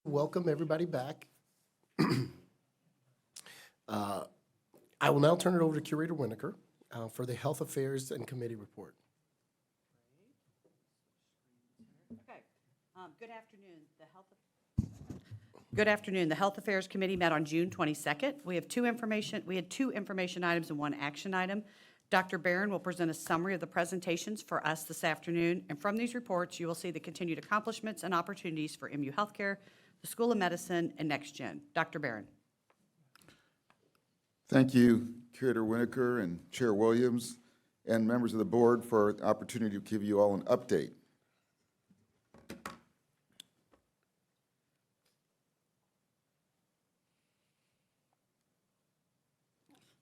Welcome everybody back. I will now turn it over to Curator Winokur for the Health Affairs and Committee report. Okay. Good afternoon. The Health Affairs Committee met on June 22nd. We had two information items and one action item. Dr. Barron will present a summary of the presentations for us this afternoon, and from these reports, you will see the continued accomplishments and opportunities for MU Healthcare, the School of Medicine, and NextGen. Dr. Barron. Thank you, Curator Winokur and Chair Williams, and members of the board for the opportunity to give you all an update.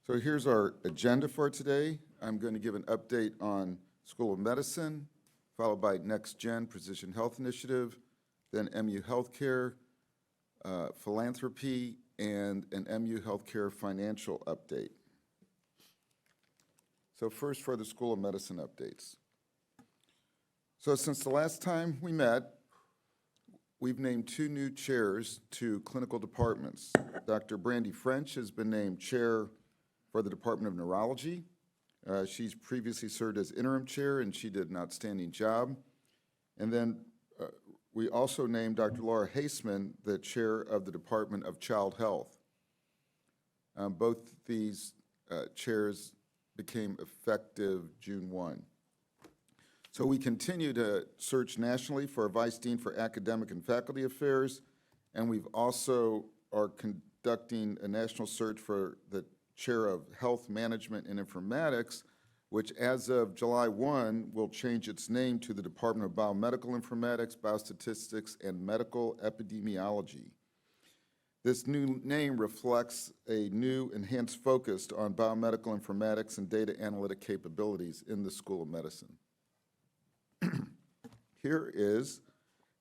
So here's our agenda for today. I'm going to give an update on School of Medicine, followed by NextGen Precision Health Initiative, then MU Healthcare, philanthropy, and an MU Healthcare financial update. So first for the School of Medicine updates. So since the last time we met, we've named two new chairs to clinical departments. Dr. Brandy French has been named chair for the Department of Neurology. She's previously served as interim chair, and she did an outstanding job. And then we also named Dr. Laura Haseman the chair of the Department of Child Health. Both these chairs became effective June 1. So we continue to search nationally for a vice dean for academic and faculty affairs, and we've also are conducting a national search for the chair of health management and informatics, which as of July 1 will change its name to the Department of Biomedical Informatics, Biostatistics, and Medical Epidemiology. This new name reflects a new enhanced focus on biomedical informatics and data analytic capabilities in the School of Medicine. Here is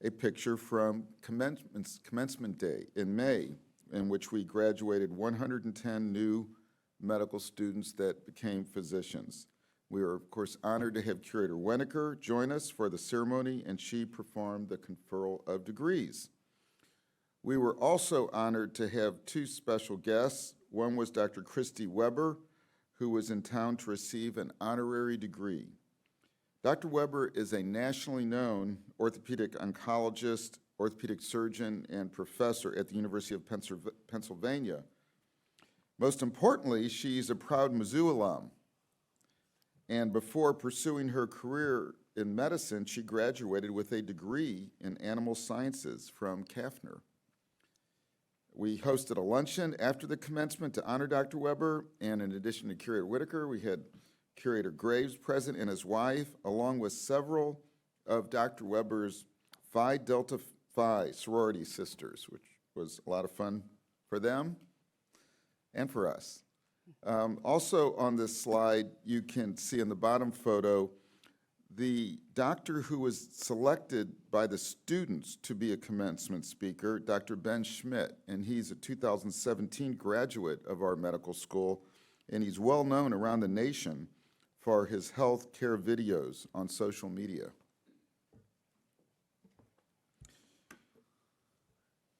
a picture from commencement day in May, in which we graduated 110 new medical students that became physicians. We are, of course, honored to have Curator Winokur join us for the ceremony, and she performed the conferral of degrees. We were also honored to have two special guests. One was Dr. Christy Weber, who was in town to receive an honorary degree. Dr. Weber is a nationally known orthopedic oncologist, orthopedic surgeon, and professor at the University of Pennsylvania. Most importantly, she's a proud Mizzou alum. And before pursuing her career in medicine, she graduated with a degree in animal sciences from Kaffner. We hosted a luncheon after the commencement to honor Dr. Weber, and in addition to Curator Whitaker, we had Curator Graves present and his wife, along with several of Dr. Weber's Phi Delta Phi sorority sisters, which was a lot of fun for them and for us. Also on this slide, you can see in the bottom photo, the doctor who was selected by the students to be a commencement speaker, Dr. Ben Schmidt, and he's a 2017 graduate of our medical school, and he's well known around the nation for his health care videos on social media.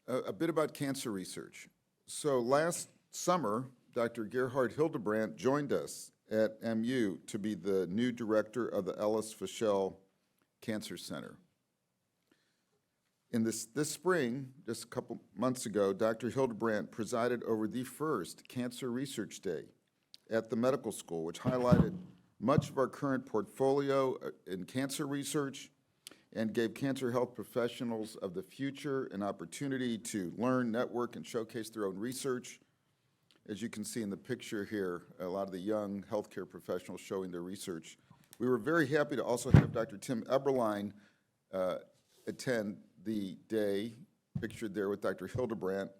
A bit about cancer research. So last summer, Dr. Gerhard Hildebrandt joined us at MU to be the new director of the Ellis Fischel Cancer Center. In this spring, just a couple months ago, Dr. Hildebrandt presided over the first Cancer Research Day at the medical school, which highlighted much of our current portfolio in cancer research and gave cancer health professionals of the future an opportunity to learn, network, and showcase their own research. As you can see in the picture here, a lot of the young healthcare professionals showing their research. We were very happy to also have Dr. Tim Eberlein attend the day, pictured there with Dr. Hildebrandt.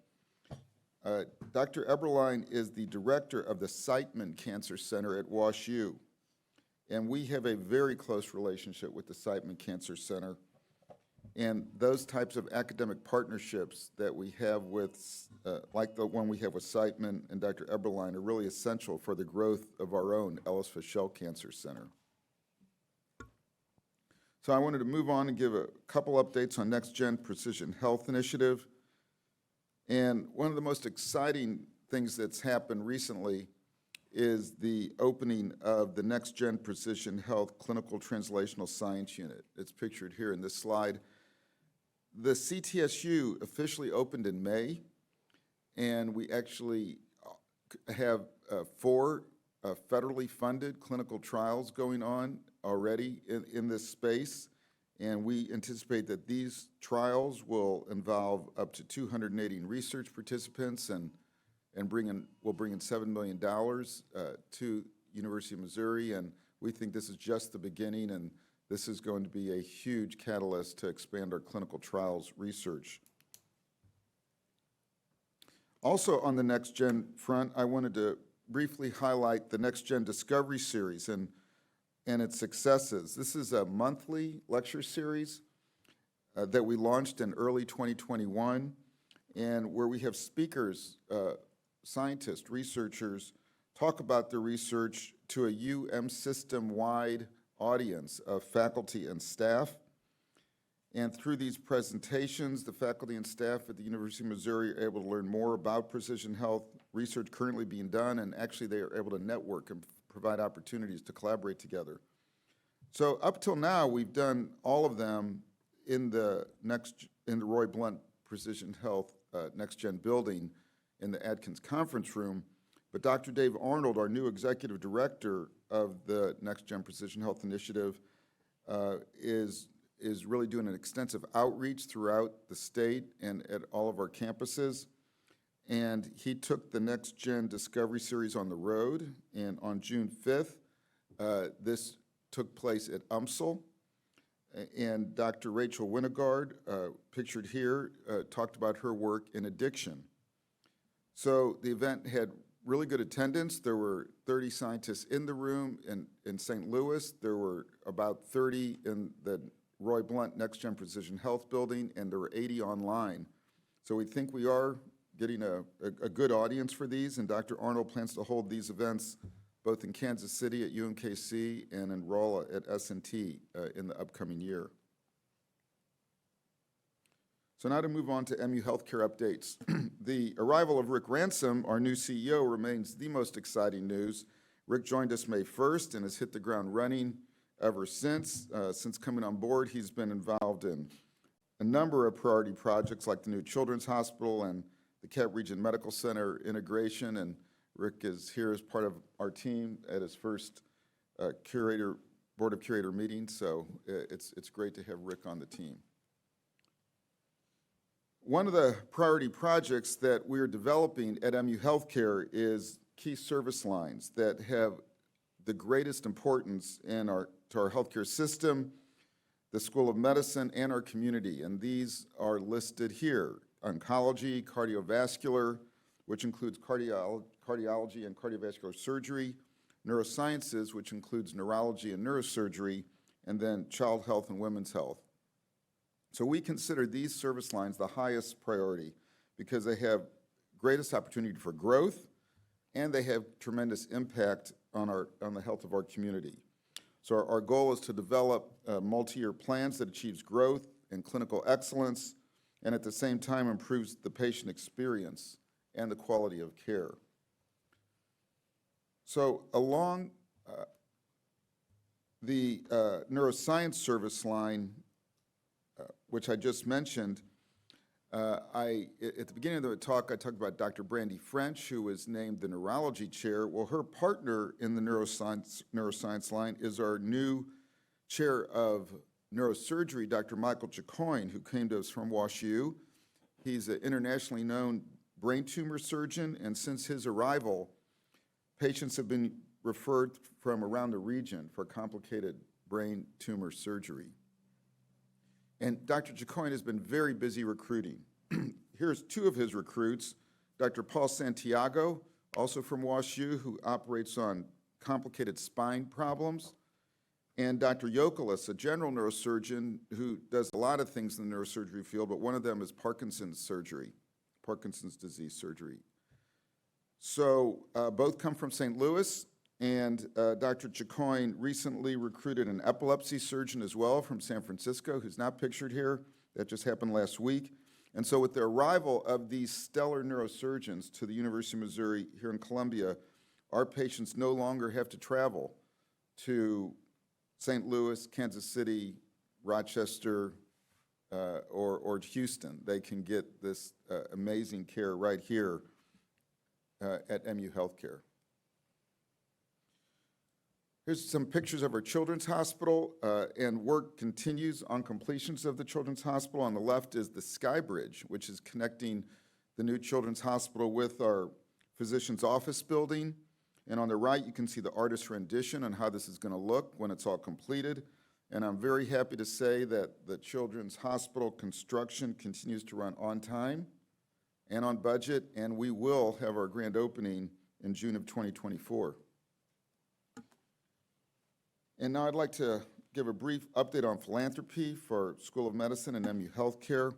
Dr. Eberlein is the director of the Siteman Cancer Center at WashU, and we have a very close relationship with the Siteman Cancer Center. And those types of academic partnerships that we have with, like the one we have with Siteman and Dr. Eberlein, are really essential for the growth of our own Ellis Fischel Cancer Center. So I wanted to move on and give a couple updates on NextGen Precision Health Initiative. And one of the most exciting things that's happened recently is the opening of the Next Gen Precision Health Clinical Translational Science Unit. It's pictured here in this slide. The CTSU officially opened in May, and we actually have 4 federally funded clinical trials going on already in this space, and we anticipate that these trials will involve up to 280 research participants and will bring in $7 million to University of Missouri, and we think this is just the beginning, and this is going to be a huge catalyst to expand our clinical trials research. Also on the Next Gen front, I wanted to briefly highlight the Next Gen Discovery Series and its successes. This is a monthly lecture series that we launched in early 2021, and where we have speakers, scientists, researchers, talk about their research to a UM system-wide audience of faculty and staff. And through these presentations, the faculty and staff at the University of Missouri are able to learn more about precision health research currently being done, and actually they are able to network and provide opportunities to collaborate together. So up till now, we've done all of them in the Roy Blunt Precision Health Next Gen building in the Adkins Conference Room. But Dr. Dave Arnold, our new executive director of the Next Gen Precision Health Initiative, is really doing an extensive outreach throughout the state and at all of our campuses. And he took the Next Gen Discovery Series on the road, and on June 5th, this took place at UMSL. And Dr. Rachel Winogard, pictured here, talked about her work in addiction. So the event had really good attendance. There were 30 scientists in the room in St. Louis. There were about 30 in the Roy Blunt Next Gen Precision Health building, and there were 80 online. So we think we are getting a good audience for these, and Dr. Arnold plans to hold these events both in Kansas City at UMKC and in Rolla at S&T in the upcoming year. So now to move on to MU Healthcare updates. The arrival of Rick Ransom, our new CEO, remains the most exciting news. Rick joined us May 1st and has hit the ground running ever since. Since coming on board, he's been involved in a number of priority projects like the new Children's Hospital and the Cap Region Medical Center integration, and Rick is here as part of our team at his first Board of Curator meeting, so it's great to have Rick on the team. One of the priority projects that we're developing at MU Healthcare is key service lines that have the greatest importance to our healthcare system, the School of Medicine, and our community. And these are listed here: oncology, cardiovascular, which includes cardiology and cardiovascular surgery, neurosciences, which includes neurology and neurosurgery, and then child health and women's health. So we consider these service lines the highest priority because they have greatest opportunity for growth, and they have tremendous impact on the health of our community. So our goal is to develop multi-year plans that achieves growth and clinical excellence, and at the same time improves the patient experience and the quality of care. So along the neuroscience service line, which I just mentioned, at the beginning of the talk, I talked about Dr. Brandy French, who was named the neurology chair. Well, her partner in the neuroscience line is our new chair of neurosurgery, Dr. Michael Jacoin, who came to us from WashU. He's an internationally known brain tumor surgeon, and since his arrival, patients have been referred from around the region for complicated brain tumor surgery. And Dr. Jacoin has been very busy recruiting. Here's 2 of his recruits: Dr. Paul Santiago, also from WashU, who operates on complicated spine problems, and Dr. Yokelis, a general neurosurgeon who does a lot of things in the neurosurgery field, but one of them is Parkinson's surgery, Parkinson's disease surgery. So both come from St. Louis, and Dr. Jacoin recently recruited an epilepsy surgeon as well from San Francisco, who's not pictured here. That just happened last week. And so with the arrival of these stellar neurosurgeons to the University of Missouri here in Columbia, our patients no longer have to travel to St. Louis, Kansas City, Rochester, or Houston. They can get this amazing care right here at MU Healthcare. Here's some pictures of our Children's Hospital, and work continues on completions of the Children's Hospital. On the left is the Sky Bridge, which is connecting the new Children's Hospital with our physician's office building. And on the right, you can see the artist's rendition on how this is going to look when it's all completed. And I'm very happy to say that the Children's Hospital construction continues to run on time and on budget, and we will have our grand opening in June of 2024. And now I'd like to give a brief update on philanthropy for School of Medicine and MU Healthcare.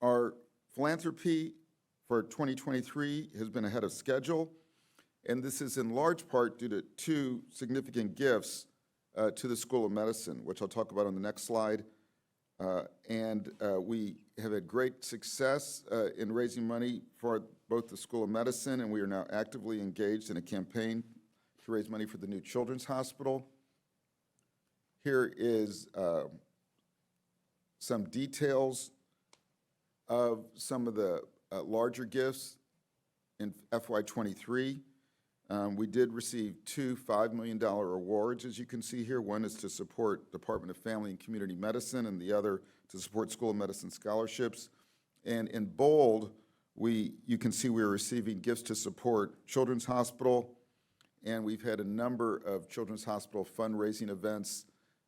Our philanthropy for 2023 has been ahead of schedule, and this is in large part due to two significant gifts to the School of Medicine, which I'll talk about on the next slide. We have had great success in raising money for both the School of Medicine, and we are now actively engaged in a campaign to raise money for the new Children's Hospital. Here is some details of some of the larger gifts in FY23. We did receive two $5 million awards, as you can see here. One is to support Department of Family and Community Medicine, and the other to support School of Medicine scholarships. And in bold, you can see we are receiving gifts to support Children's Hospital, and we've had a number of Children's Hospital fundraising events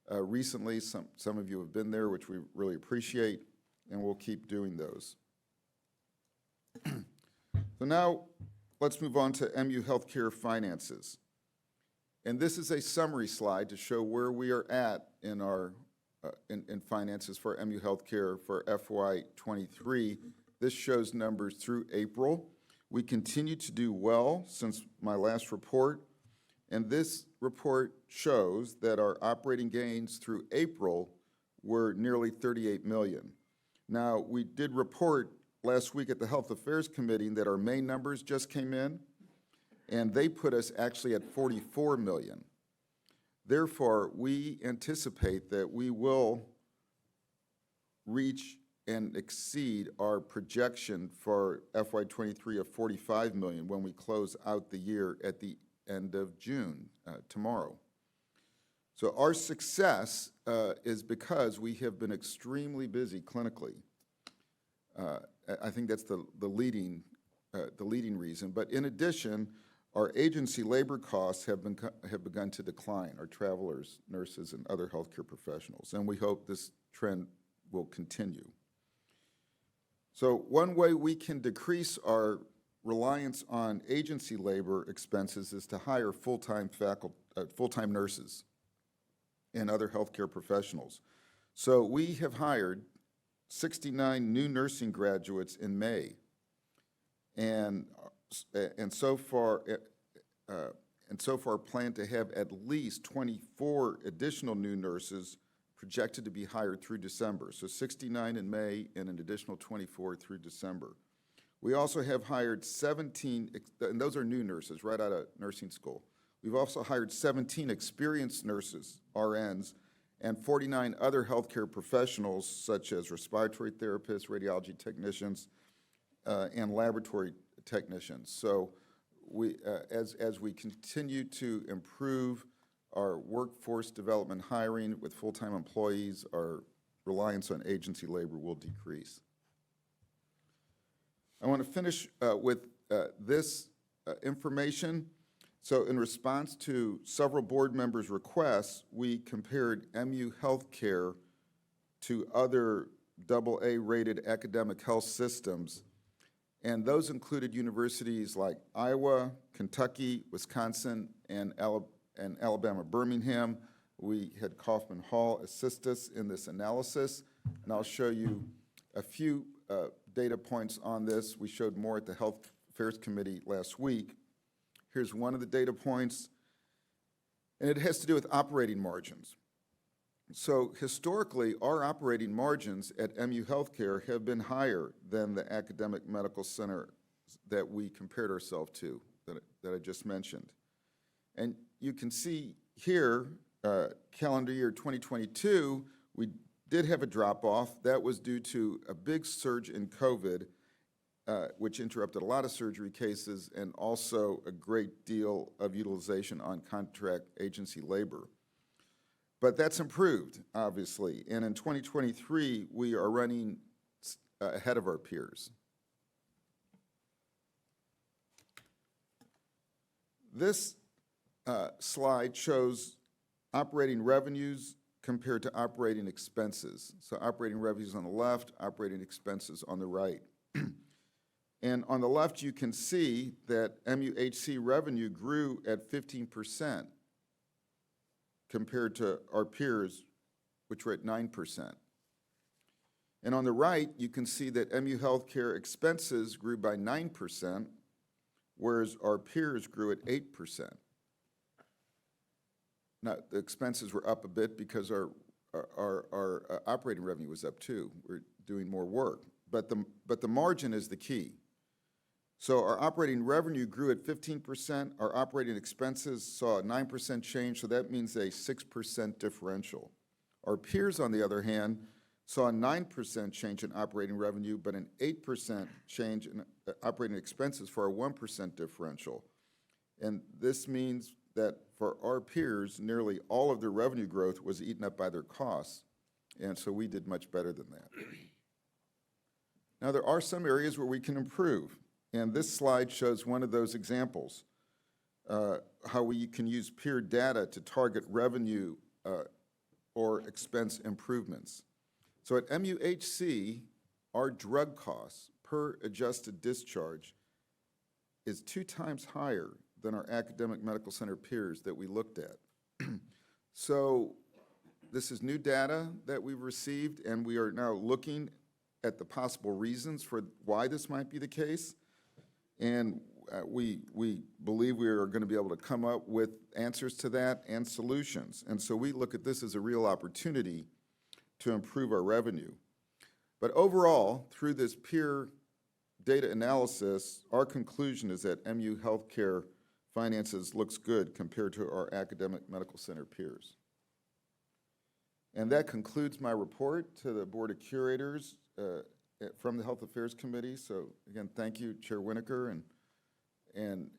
recently. Some of you have been there, which we really appreciate, and we'll keep doing those. So now, let's move on to MU Healthcare finances. And this is a summary slide to show where we are at in our in finances for MU Healthcare for FY23. This shows numbers through April. We continue to do well since my last report, and this report shows that our operating gains through April were nearly $38 million. Now, we did report last week at the Health Affairs Committee that our May numbers just came in, and they put us actually at $44 million. Therefore, we anticipate that we will reach and exceed our projection for FY23 of $45 million when we close out the year at the end of June, tomorrow. So our success is because we have been extremely busy clinically. I think that's the leading reason. But in addition, our agency labor costs have begun to decline, our travelers, nurses, and other healthcare professionals, and we hope this trend will continue. So one way we can decrease our reliance on agency labor expenses is to hire full-time nurses and other healthcare professionals. So we have hired 69 new nursing graduates in May, and so far plan to have at least 24 additional new nurses projected to be hired through December. So 69 in May and an additional 24 through December. We also have hired 17, and those are new nurses right out of nursing school. We've also hired 17 experienced nurses, RNs, and 49 other healthcare professionals such as respiratory therapists, radiology technicians, and laboratory technicians. So as we continue to improve our workforce development hiring with full-time employees, our reliance on agency labor will decrease. I want to finish with this information. So in response to several board members' requests, we compared MU Healthcare to other AA-rated academic health systems, and those included universities like Iowa, Kentucky, Wisconsin, and Alabama Birmingham. We had Kaufman Hall assist us in this analysis, and I'll show you a few data points on this. We showed more at the Health Affairs Committee last week. Here's one of the data points, and it has to do with operating margins. So historically, our operating margins at MU Healthcare have been higher than the academic medical center that we compared ourselves to, that I just mentioned. And you can see here, calendar year 2022, we did have a drop-off. That was due to a big surge in COVID, which interrupted a lot of surgery cases and also a great deal of utilization on contract agency labor. But that's improved, obviously, and in 2023, we are running ahead of our peers. This slide shows operating revenues compared to operating expenses. So operating revenues on the left, operating expenses on the right. And on the left, you can see that MUHC revenue grew at 15% compared to our peers, which were at 9%. And on the right, you can see that MU Healthcare expenses grew by 9%, whereas our peers grew at 8%. Now, the expenses were up a bit because our operating revenue was up too. We're doing more work. But the margin is the key. So our operating revenue grew at 15%. Our operating expenses saw a 9% change, so that means a 6% differential. Our peers, on the other hand, saw a 9% change in operating revenue, but an 8% change in operating expenses for a 1% differential. And this means that for our peers, nearly all of their revenue growth was eaten up by their costs, and so we did much better than that. Now, there are some areas where we can improve, and this slide shows one of those examples, how we can use peer data to target revenue or expense improvements. So at MUHC, our drug costs per adjusted discharge is 2 times higher than our academic medical center peers that we looked at. So this is new data that we've received, and we are now looking at the possible reasons for why this might be the case. And we believe we are going to be able to come up with answers to that and solutions. And so we look at this as a real opportunity to improve our revenue. But overall, through this peer data analysis, our conclusion is that MU Healthcare finances looks good compared to our academic medical center peers. And that concludes my report to the Board of Curators from the Health Affairs Committee. So again, thank you, Chair Winokur and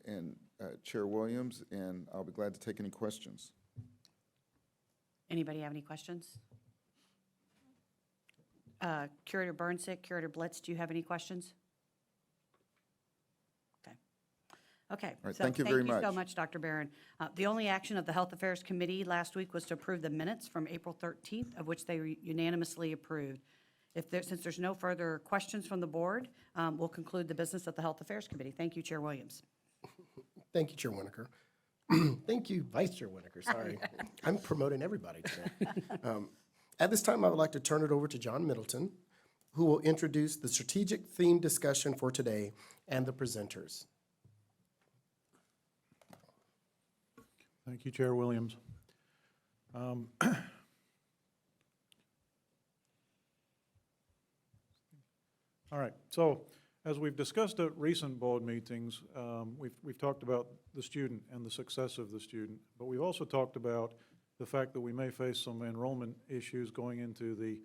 Chair Williams, and I'll be glad to take any questions. Anybody have any questions? Curator Burnsick, Curator Blitz, do you have any questions? Okay. All right, So thank you very Thank you so much. much, Dr. Barron. The only action of the Health Affairs Committee last week was to approve the minutes from April 13th, of which they unanimously approved. Since there's no further questions from the board, we'll conclude the business of the Health Affairs Committee. Thank you, Chair Williams. Thank you, Chair Winokur. Thank you, Vice Chair Winokur, sorry. I'm promoting everybody today. At this time, I would like to turn it over to John Middleton, who will introduce the strategic theme discussion for today and the presenters. Thank you, Chair Williams. All right, so as we've discussed at recent board meetings, we've talked about the student and the success of the student, but we've also talked about the fact that we may face some enrollment issues going into the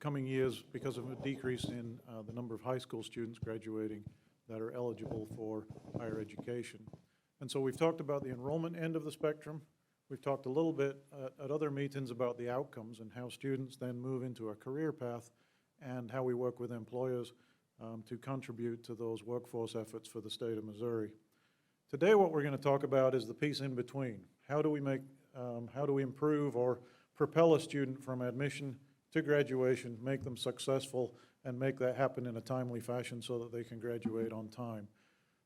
coming years because of a decrease in the number of high school students graduating that are eligible for higher education. And so we've talked about the enrollment end of the spectrum. We've talked a little bit at other meetings about the outcomes and how students then move into a career path and how we work with employers to contribute to those workforce efforts for the state of Missouri. Today, what we're going to talk about is the piece in between. How do we improve or propel a student from admission to graduation, make them successful, and make that happen in a timely fashion so that they can graduate on time?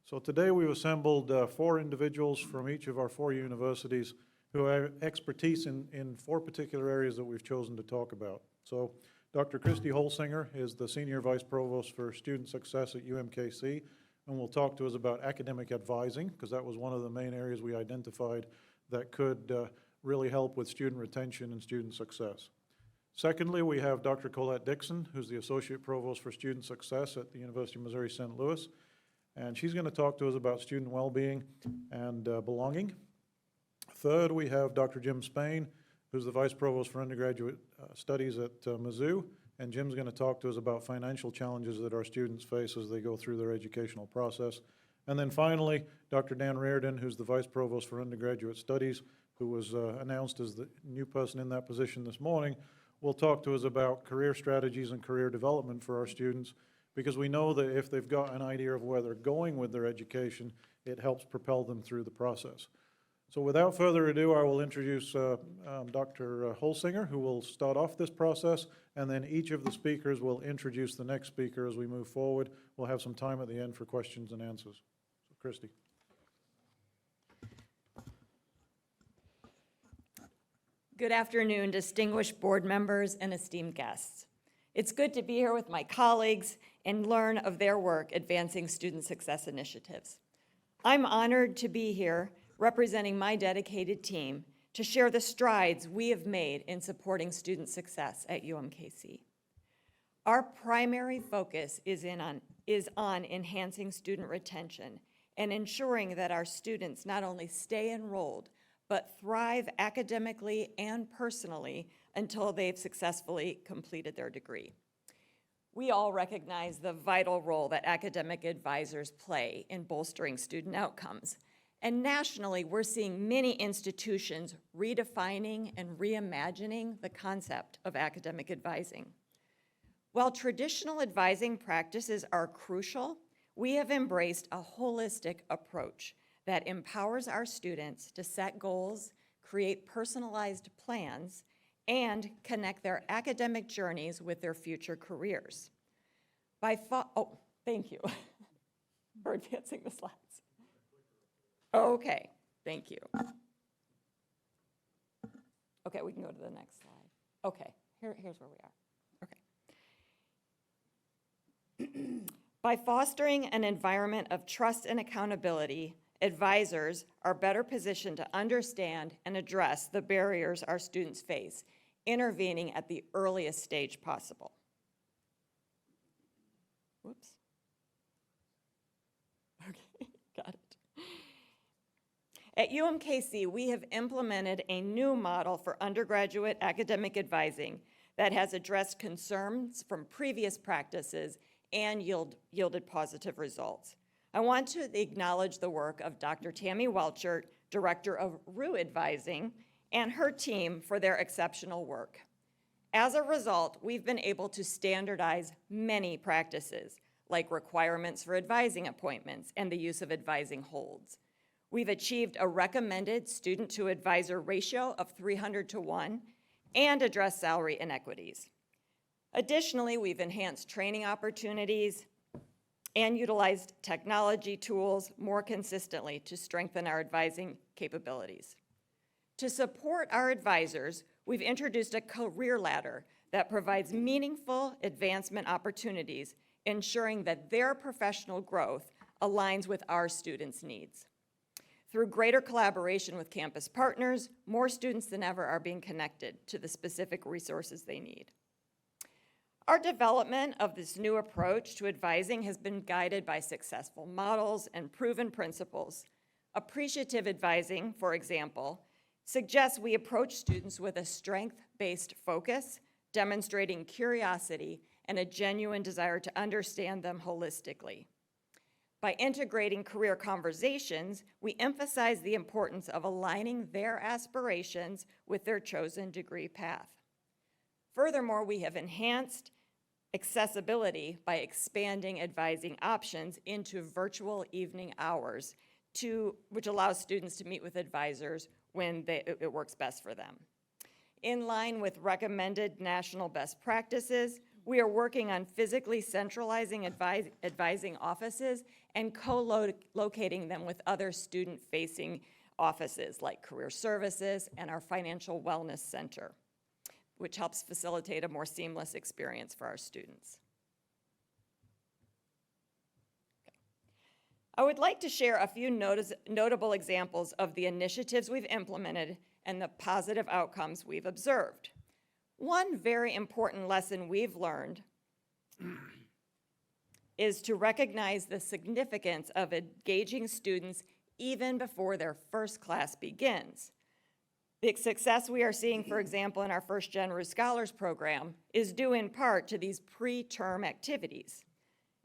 So today we've assembled 4 individuals from each of our 4 universities who have expertise in 4 particular areas that we've chosen to talk about. So Dr. Christy Holsinger is the Senior Vice Provost for Student Success at UMKC, and will talk to us about academic advising, because that was one of the main areas we identified that could really help with student retention and student success. Secondly, we have Dr. Colette Dixon, who's the Associate Provost for Student Success at the University of Missouri St. Louis, and she's going to talk to us about student well-being and belonging. Third, we have Dr. Jim Spain, who's the Vice Provost for Undergraduate Studies at Mizzou, and Jim's going to talk to us about financial challenges that our students face as they go through their educational process. And then finally, Dr. Dan Reardon, who's the Vice Provost for Undergraduate Studies, who was announced as the new person in that position this morning, will talk to us about career strategies and career development for our students, because we know that if they've got an idea of where they're going with their education, it helps propel them through the process. So without further ado, I will introduce Dr. Holsinger, who will start off this process, and then each of the speakers will introduce the next speaker as we move forward. We'll have some time at the end for questions and answers. So, Christy. Good afternoon, distinguished board members and esteemed guests. It's good to be here with my colleagues and learn of their work advancing student success initiatives. I'm honored to be here representing my dedicated team to share the strides we have made in supporting student success at UMKC. Our primary focus is on enhancing student retention and ensuring that our students not only stay enrolled, but thrive academically and personally until they've successfully completed their degree. We all recognize the vital role that academic advisors play in bolstering student outcomes. And nationally, we're seeing many institutions redefining and reimagining the concept of academic advising. While traditional advising practices are crucial, we have embraced a holistic approach that empowers our students to set goals, create personalized plans, and connect their academic journeys with their future careers. Thank you for advancing the slides. Okay, thank you. Okay, we can go to the next slide. Okay, here's where we are. Okay. By fostering an environment of trust and accountability, advisors are better positioned to understand and address the barriers our students face, intervening at the earliest stage possible. Whoops. Okay, got it. At UMKC, we have implemented a new model for undergraduate academic advising that has addressed concerns from previous practices and yielded positive results. I want to acknowledge the work of Dr. Tammy Welchert, Director of RU Advising, and her team for their exceptional work. As a result, we've been able to standardize many practices, like requirements for advising appointments and the use of advising holds. We've achieved a recommended student-to-advisor ratio of 300:1 and addressed salary inequities. Additionally, we've enhanced training opportunities and utilized technology tools more consistently to strengthen our advising capabilities. To support our advisors, we've introduced a career ladder that provides meaningful advancement opportunities, ensuring that their professional growth aligns with our students' needs. Through greater collaboration with campus partners, more students than ever are being connected to the specific resources they need. Our development of this new approach to advising has been guided by successful models and proven principles. Appreciative advising, for example, suggests we approach students with a strength-based focus, demonstrating curiosity and a genuine desire to understand them holistically. By integrating career conversations, we emphasize the importance of aligning their aspirations with their chosen degree path. Furthermore, we have enhanced accessibility by expanding advising options into virtual evening hours, which allows students to meet with advisors when it works best for them. In line with recommended national best practices, we are working on physically centralizing advising offices and co-locating them with other student-facing offices like Career Services and our Financial Wellness Center, which helps facilitate a more seamless experience for our students. Okay. I would like to share a few notable examples of the initiatives we've implemented and the positive outcomes we've observed. One very important lesson we've learned is to recognize the significance of engaging students even before their first class begins. The success we are seeing, for example, in our First Gen Rue Scholars Program is due in part to these pre-term activities.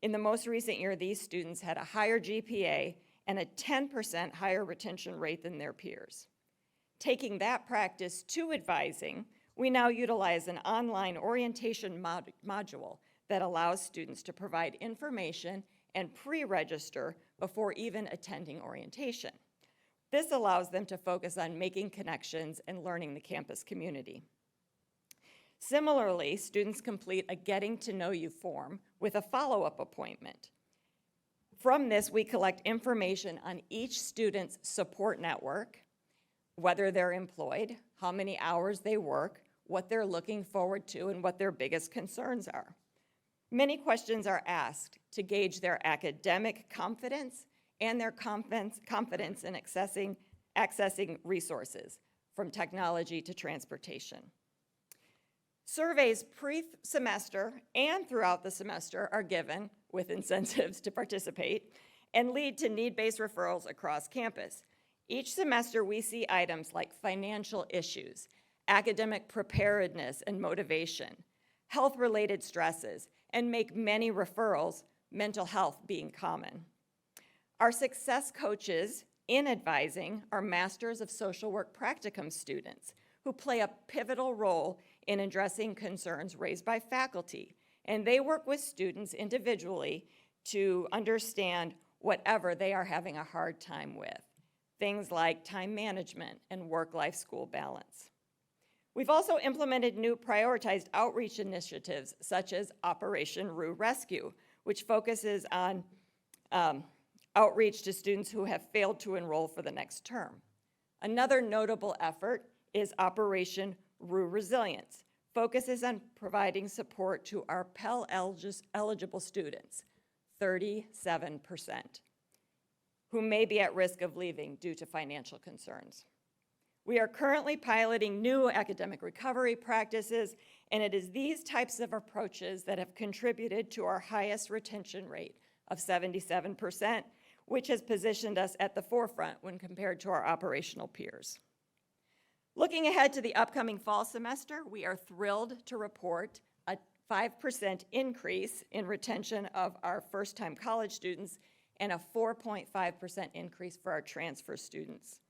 In the most recent year, these students had a higher GPA and a 10% higher retention rate than their peers. Taking that practice to advising, we now utilize an online orientation module that allows students to provide information and pre-register before even attending orientation. This allows them to focus on making connections and learning the campus community. Similarly, students complete a Getting to Know You form with a follow-up appointment. From this, we collect information on each student's support network, whether they're employed, how many hours they work, what they're looking forward to, and what their biggest concerns are. Many questions are asked to gauge their academic confidence and their confidence in accessing resources, from technology to transportation. Surveys pre-semester and throughout the semester are given with incentives to participate and lead to need-based referrals across campus. Each semester we see items like financial issues, academic preparedness and motivation, health-related stresses, and make many referrals, mental health being common. Our success coaches in advising are Masters of Social Work practicum students who play a pivotal role in addressing concerns raised by faculty, and they work with students individually to understand whatever they are having a hard time with, things like time management and work-life school balance. We've also implemented new prioritized outreach initiatives such as Operation Rue Rescue, which focuses on outreach to students who have failed to enroll for the next term. Another notable effort is Operation Rue Resilience, focuses on providing support to our Pell eligible students, 37%, who may be at risk of leaving due to financial concerns. We are currently piloting new academic recovery practices, and it is these types of approaches that have contributed to our highest retention rate of 77%, which has positioned us at the forefront when compared to our operational peers. Looking ahead to the upcoming fall semester, we are thrilled to report a 5% increase in retention of our first-time college students and a 4.5% increase for our transfer students.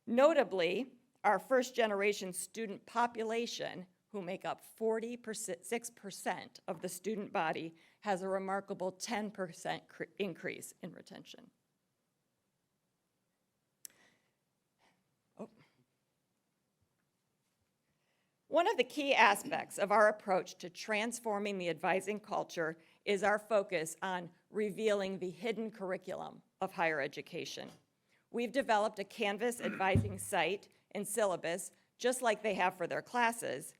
Notably, our first-generation student population, who make up 46% of the student body, has a remarkable 10% increase in retention. One of the key aspects of our approach to transforming the advising culture is our focus on revealing the hidden curriculum of higher education. We've developed a Canvas advising site and syllabus, just like they have for their classes,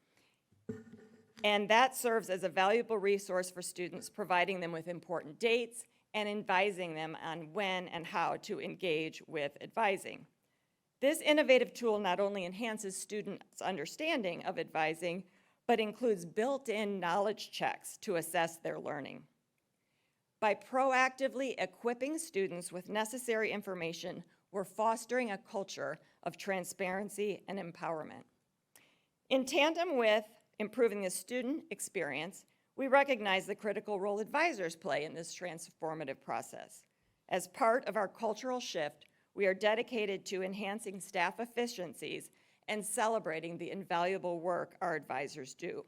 and that serves as a valuable resource for students, providing them with important dates and advising them on when and how to engage with advising. This innovative tool not only enhances students' understanding of advising, but includes built-in knowledge checks to assess their learning. By proactively equipping students with necessary information, we're fostering a culture of transparency and empowerment. In tandem with improving the student experience, we recognize the critical role advisors play in this transformative process. As part of our cultural shift, we are dedicated to enhancing staff efficiencies and celebrating the invaluable work our advisors do.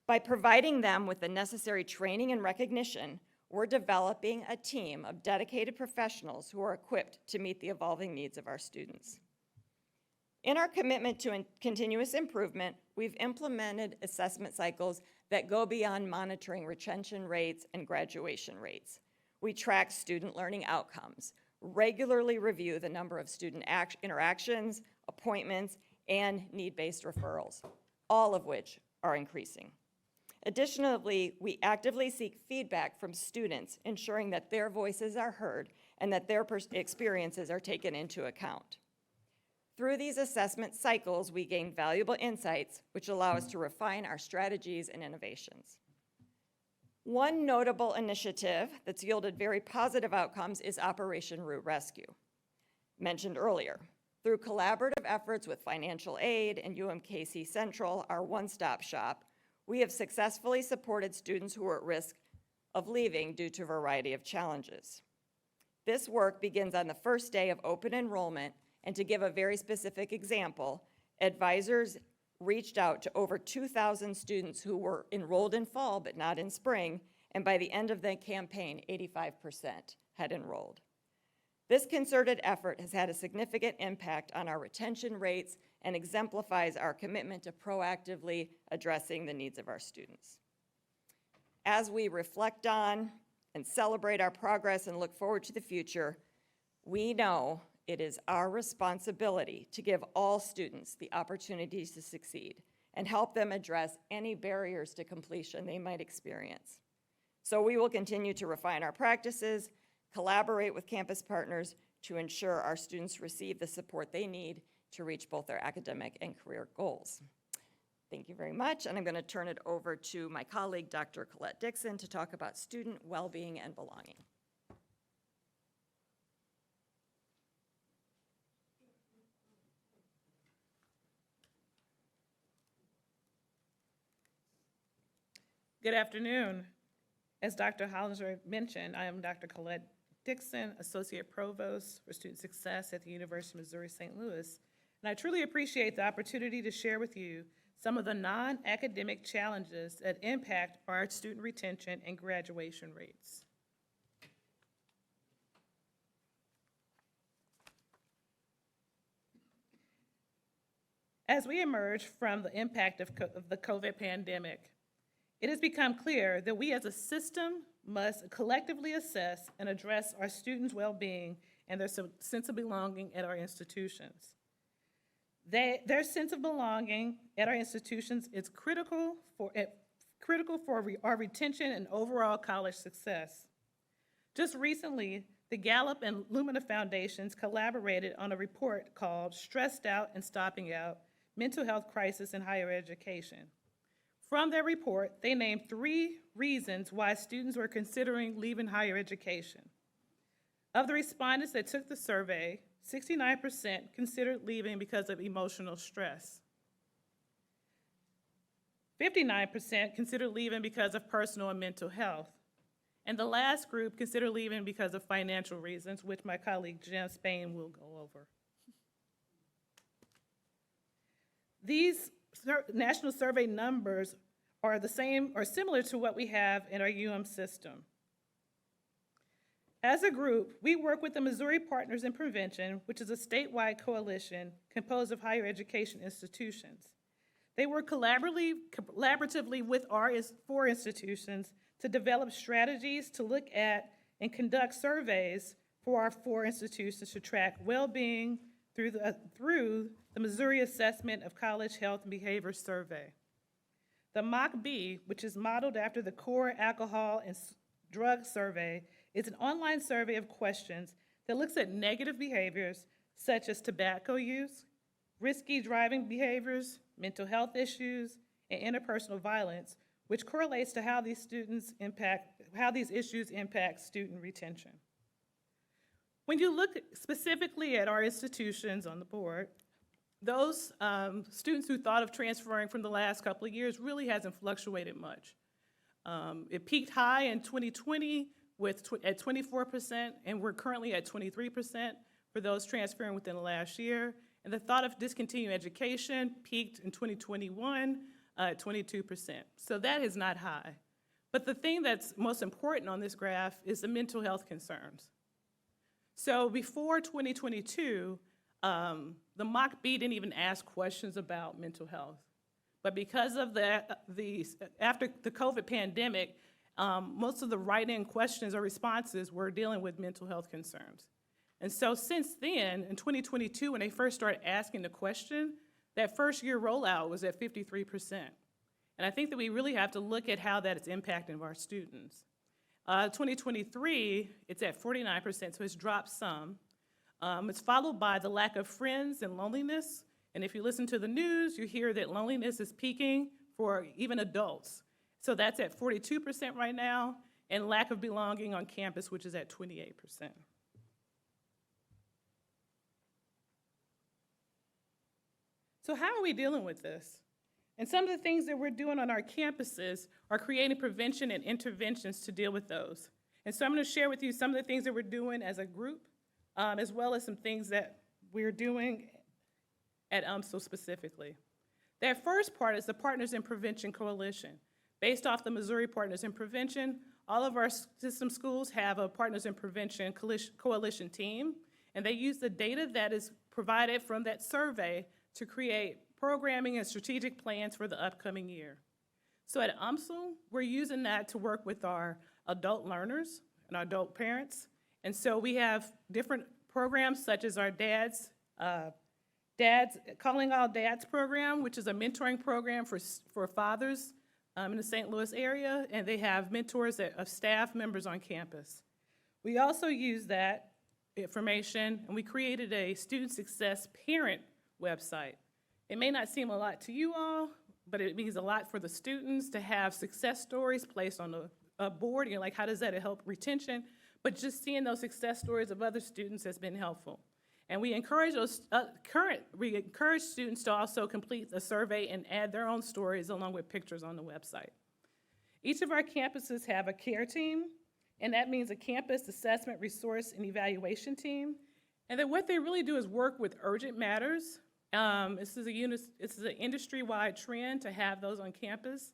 By providing them with the necessary training and recognition, we're developing a team of dedicated professionals who are equipped to meet the evolving needs of our students. In our commitment to continuous improvement, we've implemented assessment cycles that go beyond monitoring retention rates and graduation rates. We track student learning outcomes, regularly review the number of student interactions, appointments, and need-based referrals, all of which are increasing. Additionally, we actively seek feedback from students, ensuring that their voices are heard and that their experiences are taken into account. Through these assessment cycles, we gain valuable insights, which allow us to refine our strategies and innovations. One notable initiative that's yielded very positive outcomes is Operation Root Rescue, mentioned earlier. Through collaborative efforts with financial aid and UMKC Central, our one-stop shop, we have successfully supported students who are at risk of leaving due to a variety of challenges. This work begins on the first day of open enrollment, and to give a very specific example, advisors reached out to over 2,000 students who were enrolled in fall but not in spring, and by the end of the campaign, 85% had enrolled. This concerted effort has had a significant impact on our retention rates and exemplifies our commitment to proactively addressing the needs of our students. As we reflect on and celebrate our progress and look forward to the future, we know it is our responsibility to give all students the opportunities to succeed and help them address any barriers to completion they might experience. So we will continue to refine our practices, collaborate with campus partners to ensure our students receive the support they need to reach both their academic and career goals. Thank you very much, and I'm going to turn it over to my colleague, Dr. Colette Dixon, to talk about student well-being and belonging. Good afternoon. As Dr. Hollinger mentioned, I am Dr. Colette Dixon, Associate Provost for Student Success at the University of Missouri St. Louis, and I truly appreciate the opportunity to share with you some of the non-academic challenges that impact our student retention and graduation rates. As we emerge from the impact of the COVID pandemic, it has become clear that we as a system must collectively assess and address our students' well-being and their sense of belonging at our institutions. Their sense of belonging at our institutions is critical for our retention and overall college success. Just recently, the Gallup and Lumina Foundations collaborated on a report called Stressed Out and Stopping Out: Mental Health Crisis in Higher Education. From their report, they named 3 reasons why students were considering leaving higher education. Of the respondents that took the survey, 69% considered leaving because of emotional stress. 59% considered leaving because of personal and mental health. And the last group considered leaving because of financial reasons, which my colleague Jen Spain will go over. These national survey numbers are the same or similar to what we have in our system. As a group, we work with the Missouri Partners in Prevention, which is a statewide coalition composed of higher education institutions. They work collaboratively with our 4 institutions to develop strategies to look at and conduct surveys for our 4 institutions to track well-being through the Missouri Assessment of College Health and Behavior Survey. The MOCB, which is modeled after the Core Alcohol and Drug Survey, is an online survey of questions that looks at negative behaviors such as tobacco use, risky driving behaviors, mental health issues, and interpersonal violence, which correlates to how these issues impact student retention. When you look specifically at our institutions on the board, those students who thought of transferring from the last couple of years really hasn't fluctuated much. It peaked high in 2020 at 24%, and we're currently at 23% for those transferring within the last year. And the thought of discontinuing education peaked in 2021 at 22%. So that is not high. But the thing that's most important on this graph is the mental health concerns. So before 2022, the MOCB didn't even ask questions about mental health. But because of after the COVID pandemic, most of the write-in questions or responses were dealing with mental health concerns. And so since then, in 2022, when they first started asking the question, that first year rollout was at 53%. And I think that we really have to look at how that is impacting our students. 2023, it's at 49%, so it's dropped some. It's followed by the lack of friends and loneliness. And if you listen to the news, you hear that loneliness is peaking for even adults. So that's at 42% right now, and lack of belonging on campus, which is at 28%. So how are we dealing with this? And some of the things that we're doing on our campuses are creating prevention and interventions to deal with those. And so I'm going to share with you some of the things that we're doing as a group, as well as some things that we're doing at UMSL specifically. That first part is the Partners in Prevention Coalition. Based off the Missouri Partners in Prevention, all of our system schools have a Partners in Prevention Coalition team, and they use the data that is provided from that survey to create programming and strategic plans for the upcoming year. So at UMSL, we're using that to work with our adult learners and our adult parents. And so we have different programs such as our Calling All Dads program, which is a mentoring program for fathers in the St. Louis area, and they have mentors of staff members on campus. We also use that information, and we created a student success parent website. It may not seem a lot to you all, but it means a lot for the students to have success stories placed on a board. You're like, how does that help retention? But just seeing those success stories of other students has been helpful. And we encourage students to also complete the survey and add their own stories along with pictures on the website. Each of our campuses have a care team, and that means a campus assessment, resource, and evaluation team. And then what they really do is work with urgent matters. This is an industry-wide trend to have those on campus.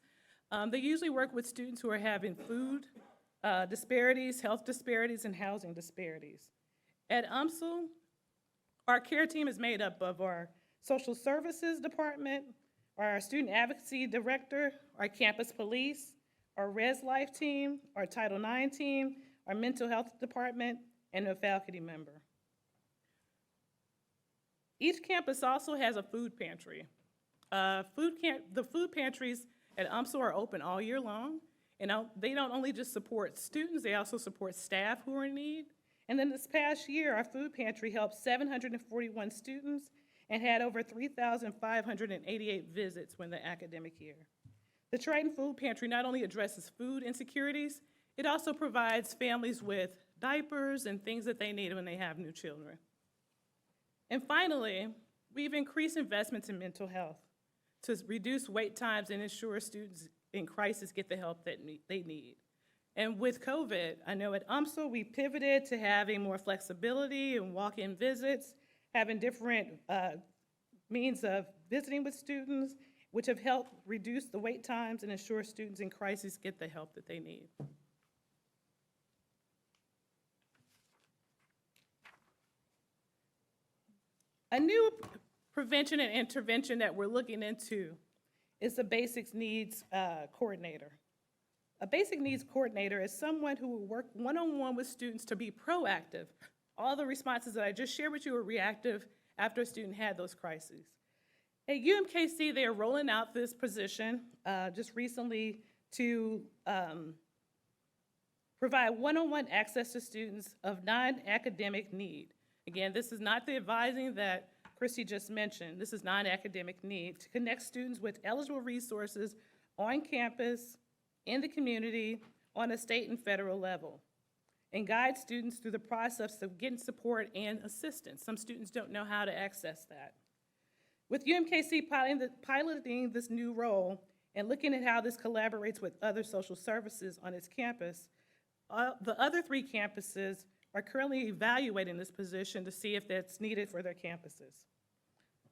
They usually work with students who are having food disparities, health disparities, and housing disparities. At UMSL, our care team is made up of our social services department, our student advocacy director, our campus police, our Res Life team, our Title IX team, our mental health department, and a faculty member. Each campus also has a food pantry. The food pantries at UMSL are open all year long, and they don't only just support students, they also support staff who are in need. And then this past year, our food pantry helped 741 students and had over 3,588 visits when the academic year. The Triton Food Pantry not only addresses food insecurities, it also provides families with diapers and things that they need when they have new children. And finally, we've increased investments in mental health to reduce wait times and ensure students in crisis get the help that they need. And with COVID, I know at UMSL, we pivoted to having more flexibility and walk-in visits, having different means of visiting with students, which have helped reduce the wait times and ensure students in crisis get the help that they need. A new prevention and intervention that we're looking into is the basic needs coordinator. A basic needs coordinator is someone who will work one-on-one with students to be proactive. All the responses that I just shared with you were reactive after a student had those crises. At UMKC, they are rolling out this position just recently to provide one-on-one access to students of non-academic need. Again, this is not the advising that Christy just mentioned. This is non-academic need to connect students with eligible resources on campus, in the community, on a state and federal level, and guide students through the process of getting support and assistance. Some students don't know how to access that. With UMKC piloting this new role and looking at how this collaborates with other social services on its campus, the other 3 campuses are currently evaluating this position to see if that's needed for their campuses.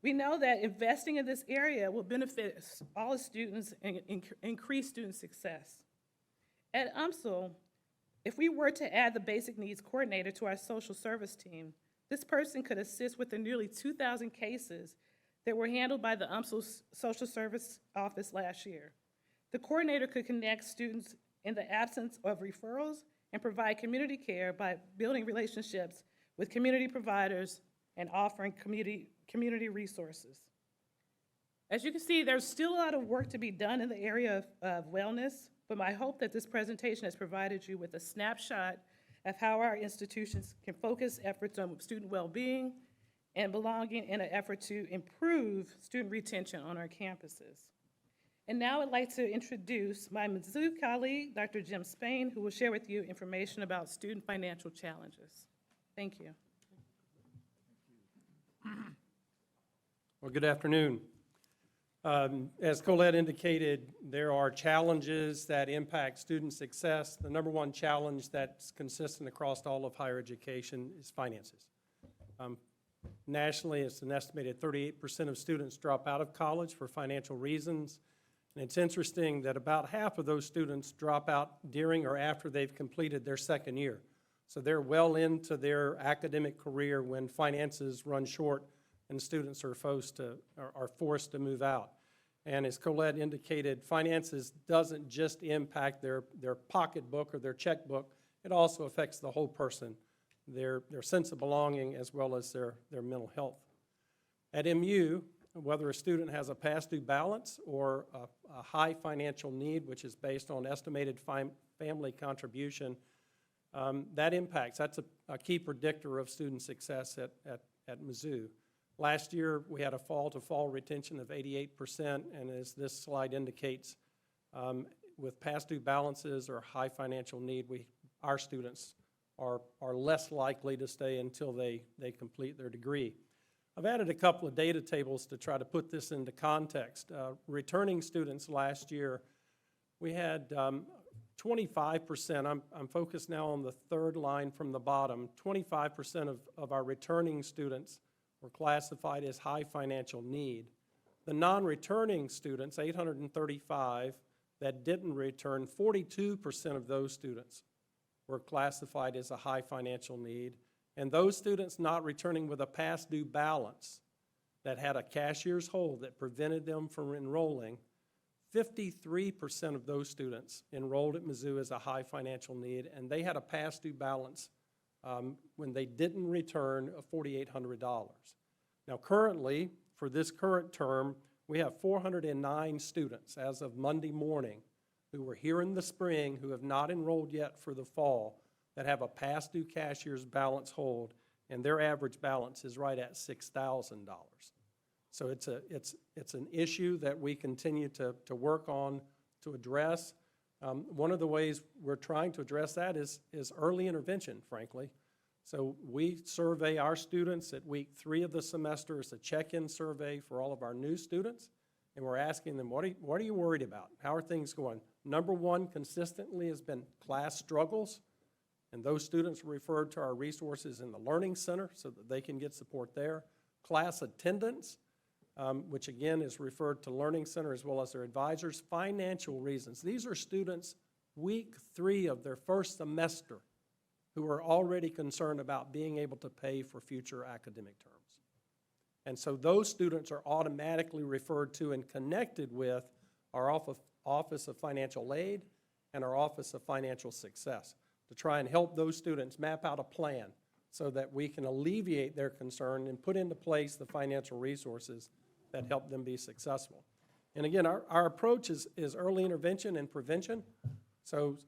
We know that investing in this area will benefit all students and increase student success. At UMSL, if we were to add the basic needs coordinator to our social service team, this person could assist with the nearly 2,000 cases that were handled by the UMSL social service office last year. The coordinator could connect students in the absence of referrals and provide community care by building relationships with community providers and offering community resources. As you can see, there's still a lot of work to be done in the area of wellness, but I hope that this presentation has provided you with a snapshot of how our institutions can focus efforts on student well-being and belonging in an effort to improve student retention on our campuses. And now I'd like to introduce my Mizzou colleague, Dr. Jim Spain, who will share with you information about student financial challenges. Thank you. Well, good afternoon. As Colette indicated, there are challenges that impact student success. The number one challenge that's consistent across all of higher education is finances. Nationally, it's an estimated 38% of students drop out of college for financial reasons. And it's interesting that about half of those students drop out during or after they've completed their second year. So they're well into their academic career when finances run short and students are forced to move out. And as Colette indicated, finances doesn't just impact their pocketbook or their checkbook, it also affects the whole person, their sense of belonging as well as their mental health. At MU, whether a student has a past due balance or a high financial need, which is based on estimated family contribution, that's a key predictor of student success at Mizzou. Last year, we had a fall-to-fall retention of 88%, and as this slide indicates, with past due balances or high financial need, our students are less likely to stay until they complete their degree. I've added a couple of data tables to try to put this into context. Returning students last year, we had 25%, I'm focused now on the third line from the bottom, 25% of our returning students were classified as high financial need. The non-returning students, 835, that didn't return, 42% of those students were classified as a high financial need. And those students not returning with a past due balance that had a cashier's hold that prevented them from enrolling, 53% of those students enrolled at Mizzou as a high financial need, and they had a past due balance when they didn't return of $4,800. Now currently, for this current term, we have 409 students as of Monday morning who were here in the spring who have not enrolled yet for the fall that have a past due cashier's balance hold, and their average balance is right at $6,000. So it's an issue that we continue to work on to address. One of the ways we're trying to address that is early intervention, frankly. So we survey our students at week 3 of the semester. It's a check-in survey for all of our new students, and we're asking them, what are you worried about? How are things going? Number one consistently has been class struggles, and those students are referred to our resources in the Learning Center so that they can get support there. Class attendance, which again is referred to Learning Center as well as their advisors. Financial reasons. These are students week 3 of their first semester who are already concerned about being able to pay for future academic terms. And so those students are automatically referred to and connected with our Office of Financial Aid and our Office of Financial Success to try and help those students map out a plan so that we can alleviate their concern and put into place the financial resources that help them be successful. And again, our approach is early intervention and prevention. So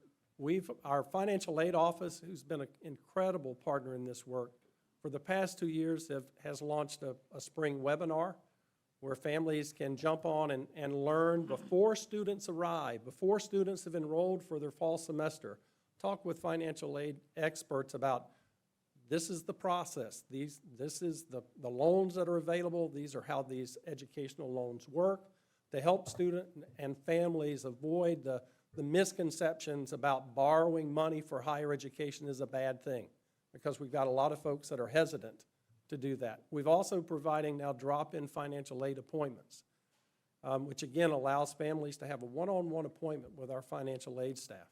our financial aid office, who's been an incredible partner in this work, for the past 2 years has launched a spring webinar where families can jump on and learn before students arrive, before students have enrolled for their fall semester, talk with financial aid experts about this is the process, this is the loans that are available, these are how these educational loans work, to help students and families avoid the misconceptions about borrowing money for higher education is a bad thing, because we've got a lot of folks that are hesitant to do that. We've also providing now drop-in financial aid appointments, which again allows families to have a one-on-one appointment with our financial aid staff.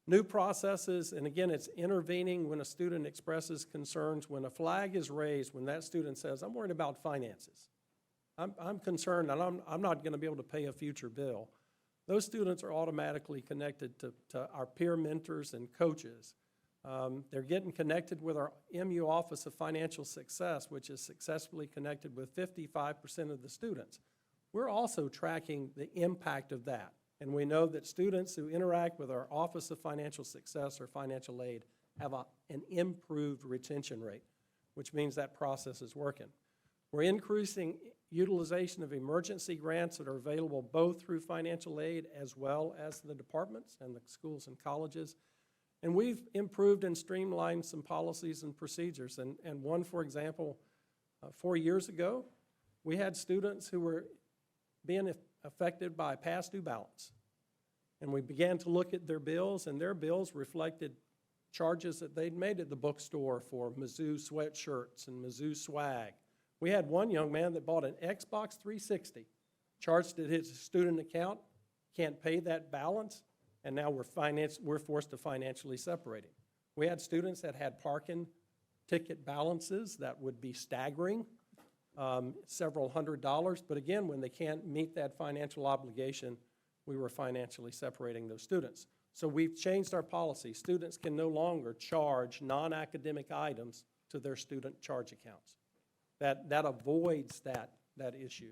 New processes, and again, it's intervening when a student expresses concerns, when a flag is raised, when that student says, I'm worried about finances. I'm concerned and I'm not going to be able to pay a future bill. Those students are automatically connected to our peer mentors and coaches. They're getting connected with our MU Office of Financial Success, which is successfully connected with 55% of the students. We're also tracking the impact of that. And we know that students who interact with our Office of Financial Success or financial aid have an improved retention rate, which means that process is working. We're increasing utilization of emergency grants that are available both through financial aid as well as the departments and the schools and colleges. And we've improved and streamlined some policies and procedures. And one, for example, 4 years ago, we had students who were being affected by past due balance. And we began to look at their bills, and their bills reflected charges that they'd made at the bookstore for Mizzou sweatshirts and Mizzou swag. We had one young man that bought an Xbox 360, charged it his student account, can't pay that balance, and now we're forced to financially separate him. We had students that had parking ticket balances that would be staggering, several $100s, but again, when they can't meet that financial obligation, we were financially separating those students. So we've changed our policy. Students can no longer charge non-academic items to their student charge accounts. That avoids that issue.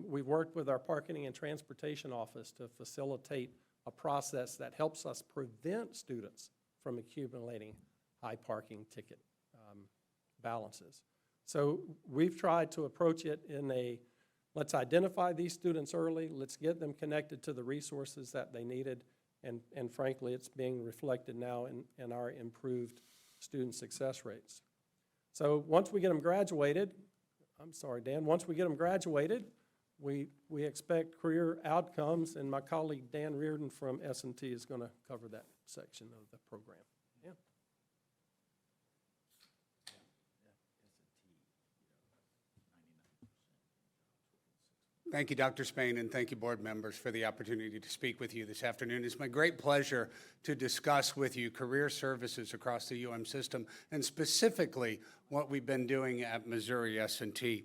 We've worked with our parking and transportation office to facilitate a process that helps us prevent students from accumulating high parking ticket balances. So we've tried to approach it in a, let's identify these students early, let's get them connected to the resources that they needed, and frankly, it's being reflected now in our improved student success rates. So once we get them graduated, I'm sorry, Dan, once we get them graduated, we expect career outcomes, and my colleague Dan Reardon from S&T is going to cover that section of the program. Yeah. Thank you, Dr. Spain, and thank you, board members, for the opportunity to speak with you this afternoon. It's my great pleasure to discuss with you career services across the UM system, and specifically what we've been doing at Missouri S&T.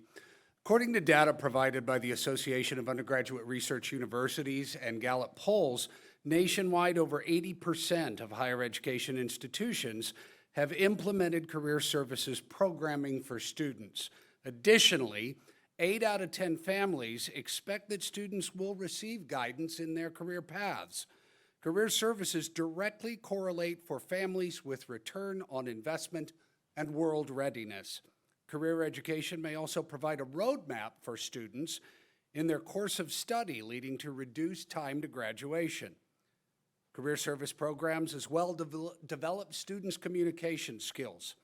According to data provided by the Association of Undergraduate Research Universities and Gallup polls, nationwide over 80% of higher education institutions have implemented career services programming for students. Additionally, 8 out of 10 families expect that students will receive guidance in their career paths. Career services directly correlate for families with return on investment and world readiness. Career education may also provide a roadmap for students in their course of study, leading to reduced time to graduation. Career service programs as well develop students' communication skills,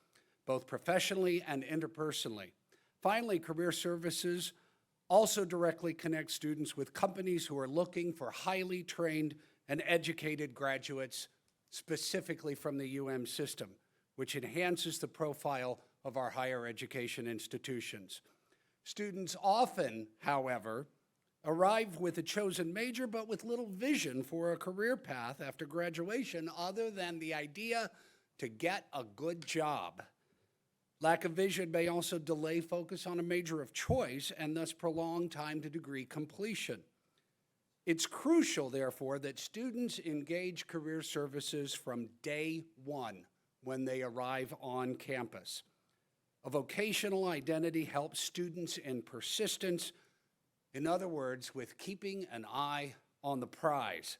both professionally and interpersonally. Finally, career services also directly connect students with companies who are looking for highly trained and educated graduates, specifically from the UM system, which enhances the profile of our higher education institutions. Students often, however, arrive with a chosen major but with little vision for a career path after graduation other than the idea to get a good job. Lack of vision may also delay focus on a major of choice and thus prolong time to degree completion. It's crucial, therefore, that students engage career services from day one when they arrive on campus. A vocational identity helps students in persistence, in other words, with keeping an eye on the prize.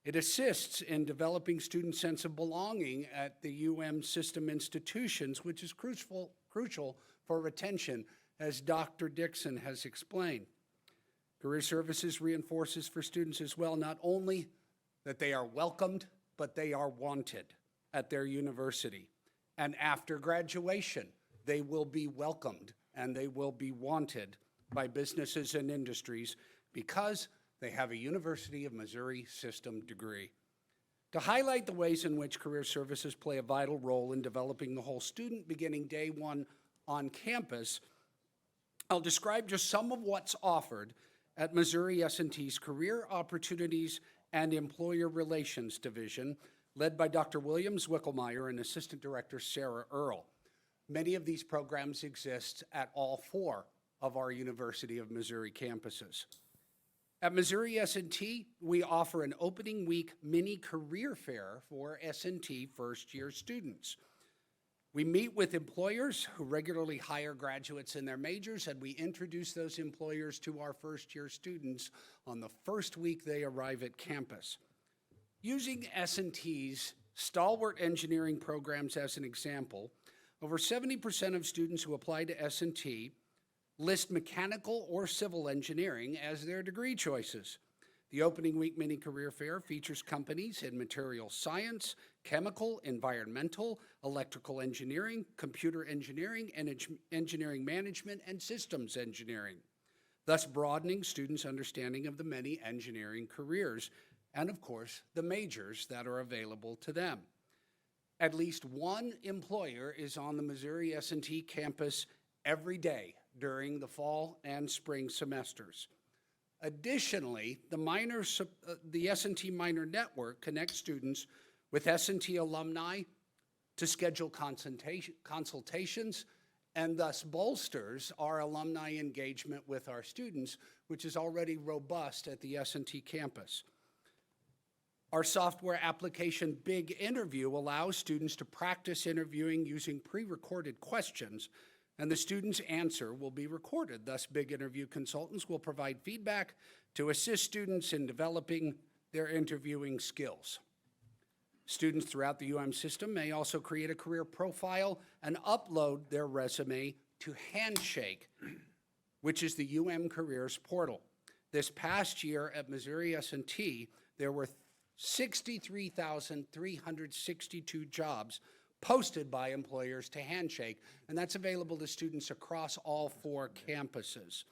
It assists in developing student sense of belonging at the UM system institutions, which is crucial for retention, as Dr. Dixon has explained. Career services reinforces for students as well not only that they are welcomed, but they are wanted at their university. And after graduation, they will be welcomed and they will be wanted by businesses and industries because they have a University of Missouri system degree. To highlight the ways in which career services play a vital role in developing the whole student beginning day one on campus, I'll describe just some of what's offered at Missouri S&T's Career Opportunities and Employer Relations Division, led by Dr. William Zwickelmeyer and Assistant Director Sarah Earle. Many of these programs exist at all 4 of our University of Missouri campuses. At Missouri S&T, we offer an opening week mini career fair for S&T first-year students. We meet with employers who regularly hire graduates in their majors, and we introduce those employers to our first-year students on the first week they arrive at campus. Using S&T's stalwart engineering programs as an example, over 70% of students who apply to S&T list mechanical or civil engineering as their degree choices. The opening week mini career fair features companies in material science, chemical, environmental, electrical engineering, computer engineering, and engineering management and systems engineering, thus broadening students' understanding of the many engineering careers and, of course, the majors that are available to them. At least one employer is on the Missouri S&T campus every day during the fall and spring semesters. Additionally, the S&T Minor Network connects students with S&T alumni to schedule consultations and thus bolsters our alumni engagement with our students, which is already robust at the S&T campus. Our software application Big Interview allows students to practice interviewing using pre-recorded questions, and the student's answer will be recorded. Thus, Big Interview consultants will provide feedback to assist students in developing their interviewing skills. Students throughout the UM system may also create a career profile and upload their resume to Handshake, which is the UM Careers portal. This past year at Missouri S&T, there were 63,362 jobs posted by employers to Handshake, and that's available to students across all 4 campuses.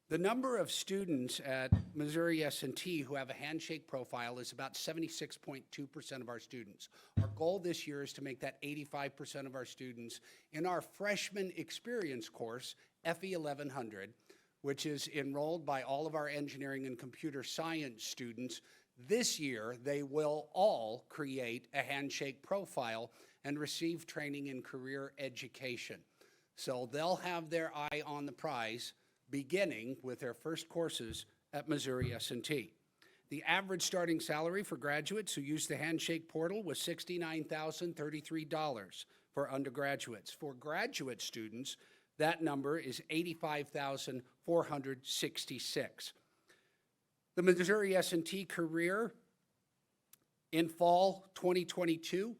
The number of students at Missouri S&T who have a Handshake profile is about 76.2% of our students. Our goal this year is to make that 85% of our students in our freshman experience course, FE 1100, which is enrolled by all of our engineering and computer science students. This year, they will all create a Handshake profile and receive training in career education. So they'll have their eye on the prize, beginning with their first courses at Missouri S&T. The average starting salary for graduates who use the Handshake portal was $69,033 for undergraduates. For graduate students, that number is $85,466. The Missouri S&T career in fall 2022,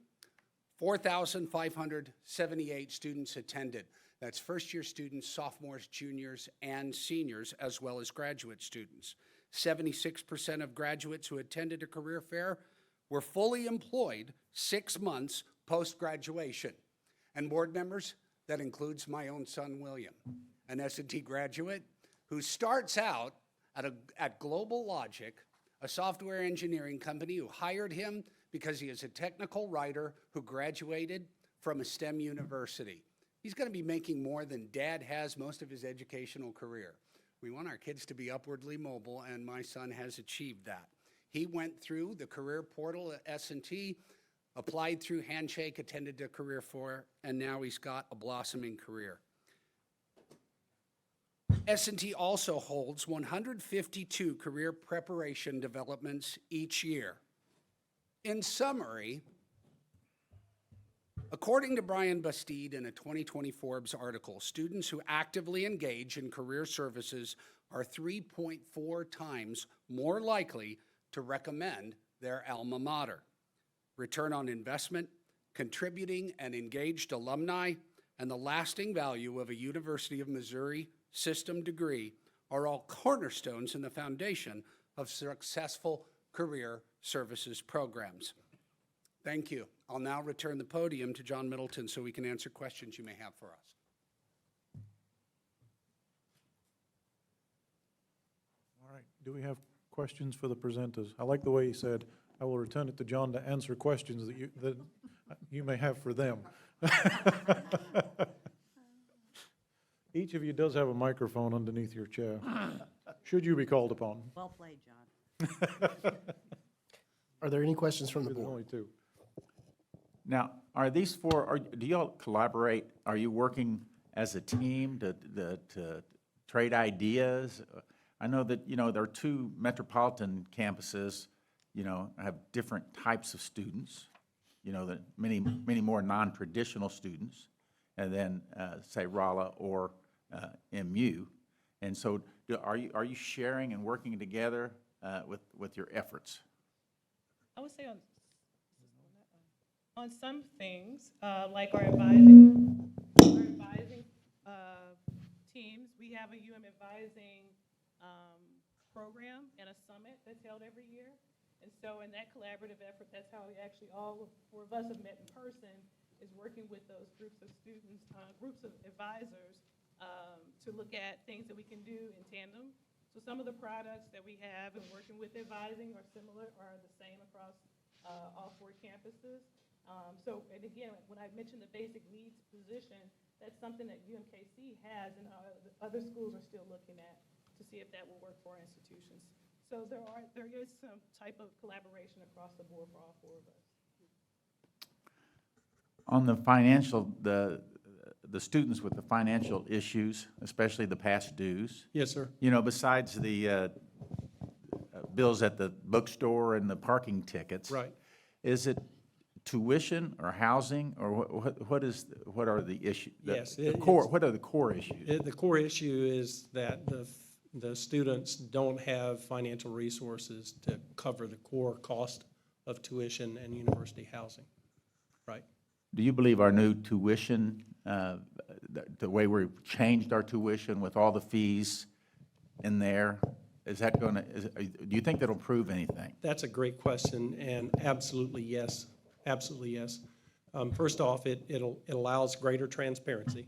4,578 students attended. That's first-year students, sophomores, juniors, and seniors, as well as graduate students. 76% of graduates who attended a career fair were fully employed 6 months post-graduation. And board members, that includes my own son, William, an S&T graduate who starts out at Global Logic, a software engineering company who hired him because he is a technical writer who graduated from a STEM university. He's going to be making more than Dad has most of his educational career. We want our kids to be upwardly mobile, and my son has achieved that. He went through the career portal at S&T, applied through Handshake, attended a career fair, and now he's got a blossoming career. S&T also holds 152 career preparation developments each year. In summary, according to Brian Bastide in a 2020 Forbes article, students who actively engage in career services are 3.4 times more likely to recommend their alma mater. Return on investment, contributing and engaged alumni, and the lasting value of a University of Missouri system degree are all cornerstones in the foundation of successful career services programs. Thank you. I'll now return the podium to John Middleton so we can answer questions you may have for us. All right, do we have questions for the presenters? I like the way he said, I will return it to John to answer questions that you may have for them. Each of you does have a microphone underneath your chair, should you be called upon. Well played, John. Are there any questions from the There's board? only 2. Now, are these 4, do y'all collaborate? Are you working as a team to trade ideas? I know that, there are 2 metropolitan campuses, have different types of students, that many more non-traditional students, and then, say, Rolla or MU. And so are you sharing and working together with your efforts? I would say on some things, like our advising teams. We have a advising program and a summit that's held every year. And so in that collaborative effort, that's how we actually, all 4 of us have met in person, is working with those groups of students, groups of advisors, to look at things that we can do in tandem. So some of the products that we have and working with advising are similar, are the same across all 4 campuses. And again, when I mentioned the basic needs position, that's something that UMKC has, and other schools are still looking at to see if that will work for our institutions. So there is some type of collaboration across the board for all 4 of us. On the financial, the students with the financial issues, especially the past dues, Yes, sir. you know, besides the bills at the bookstore and the parking tickets. Right. Is it tuition or housing, or what are the issues? Yes, The it- core, it's- what are the core issues? The core issue is that the students don't have financial resources to cover the core cost of tuition and university housing, right? Do you believe our new tuition, the way we've changed our tuition with all the fees in there, is that going to, do you think that'll prove anything? That's a great question, and absolutely yes, absolutely yes. First off, it allows greater transparency,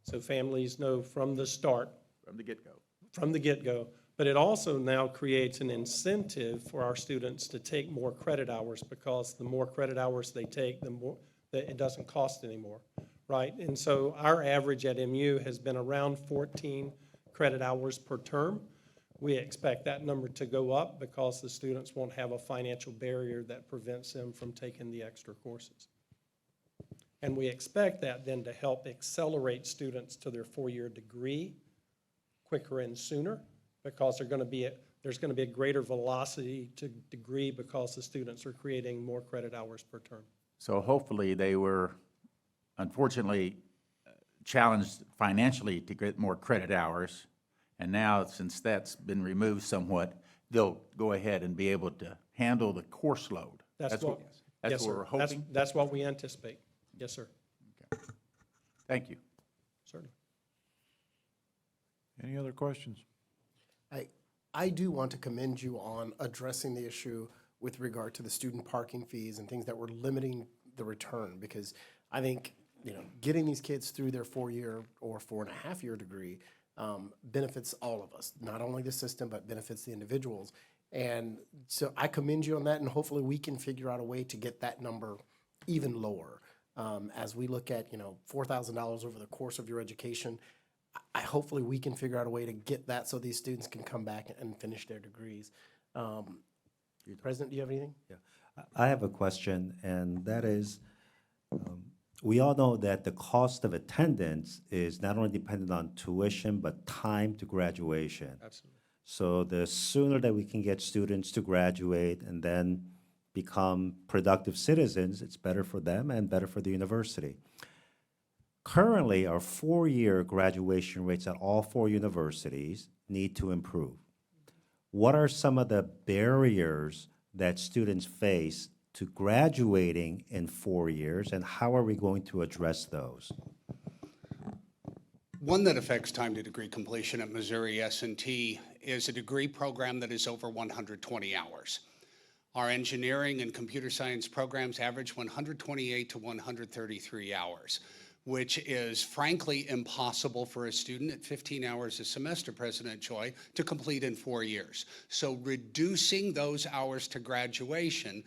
so families know from the start, From the get-go. but it also now creates an incentive for our students to take more credit hours, because the more credit hours they take, the more, that it doesn't cost anymore, right? And so our average at MU has been around 14 credit hours per term. We expect that number to go up because the students won't have a financial barrier that prevents them from taking the extra courses. And we expect that then to help accelerate students to their 4-year degree quicker and sooner, because there's going to be a greater velocity to degree because the students are creating more credit hours per term. So hopefully they were, unfortunately, challenged financially to get more credit hours. And now, since that's been removed somewhat, they'll go ahead and be able to handle the course load. That's what That's what we're hoping? That's what we anticipate. Yes, sir. Thank you. Certainly. Any other questions? I do want to commend you on addressing the issue with regard to the student parking fees and things that were limiting the return, because I think, you know, getting these kids through their 4-year or 4.5-year degree benefits all of us, not only the system, but benefits the individuals. And so I commend you on that, and hopefully we can figure out a way to get that number even lower. As we look at, you know, $4,000 over the course of your education, hopefully we can figure out a way to get that so these students can come back and finish their degrees. President, do you have anything? Yeah, I have a question, and that is, we all know that the cost of attendance is not only dependent on tuition, but time to graduation. Absolutely. So the sooner that we can get students to graduate and then become productive citizens, it's better for them and better for the university. Currently, our 4-year graduation rates at all 4 universities need to improve. What are some of the barriers that students face to graduating in 4 years, and how are we going to address those? One that affects time to degree completion at Missouri S&T is a degree program that is over 120 hours. Our engineering and computer science programs average 128 to 133 hours, which is frankly impossible for a student at 15 hours a semester, President Choi, to complete in 4 years. So reducing those hours to graduation,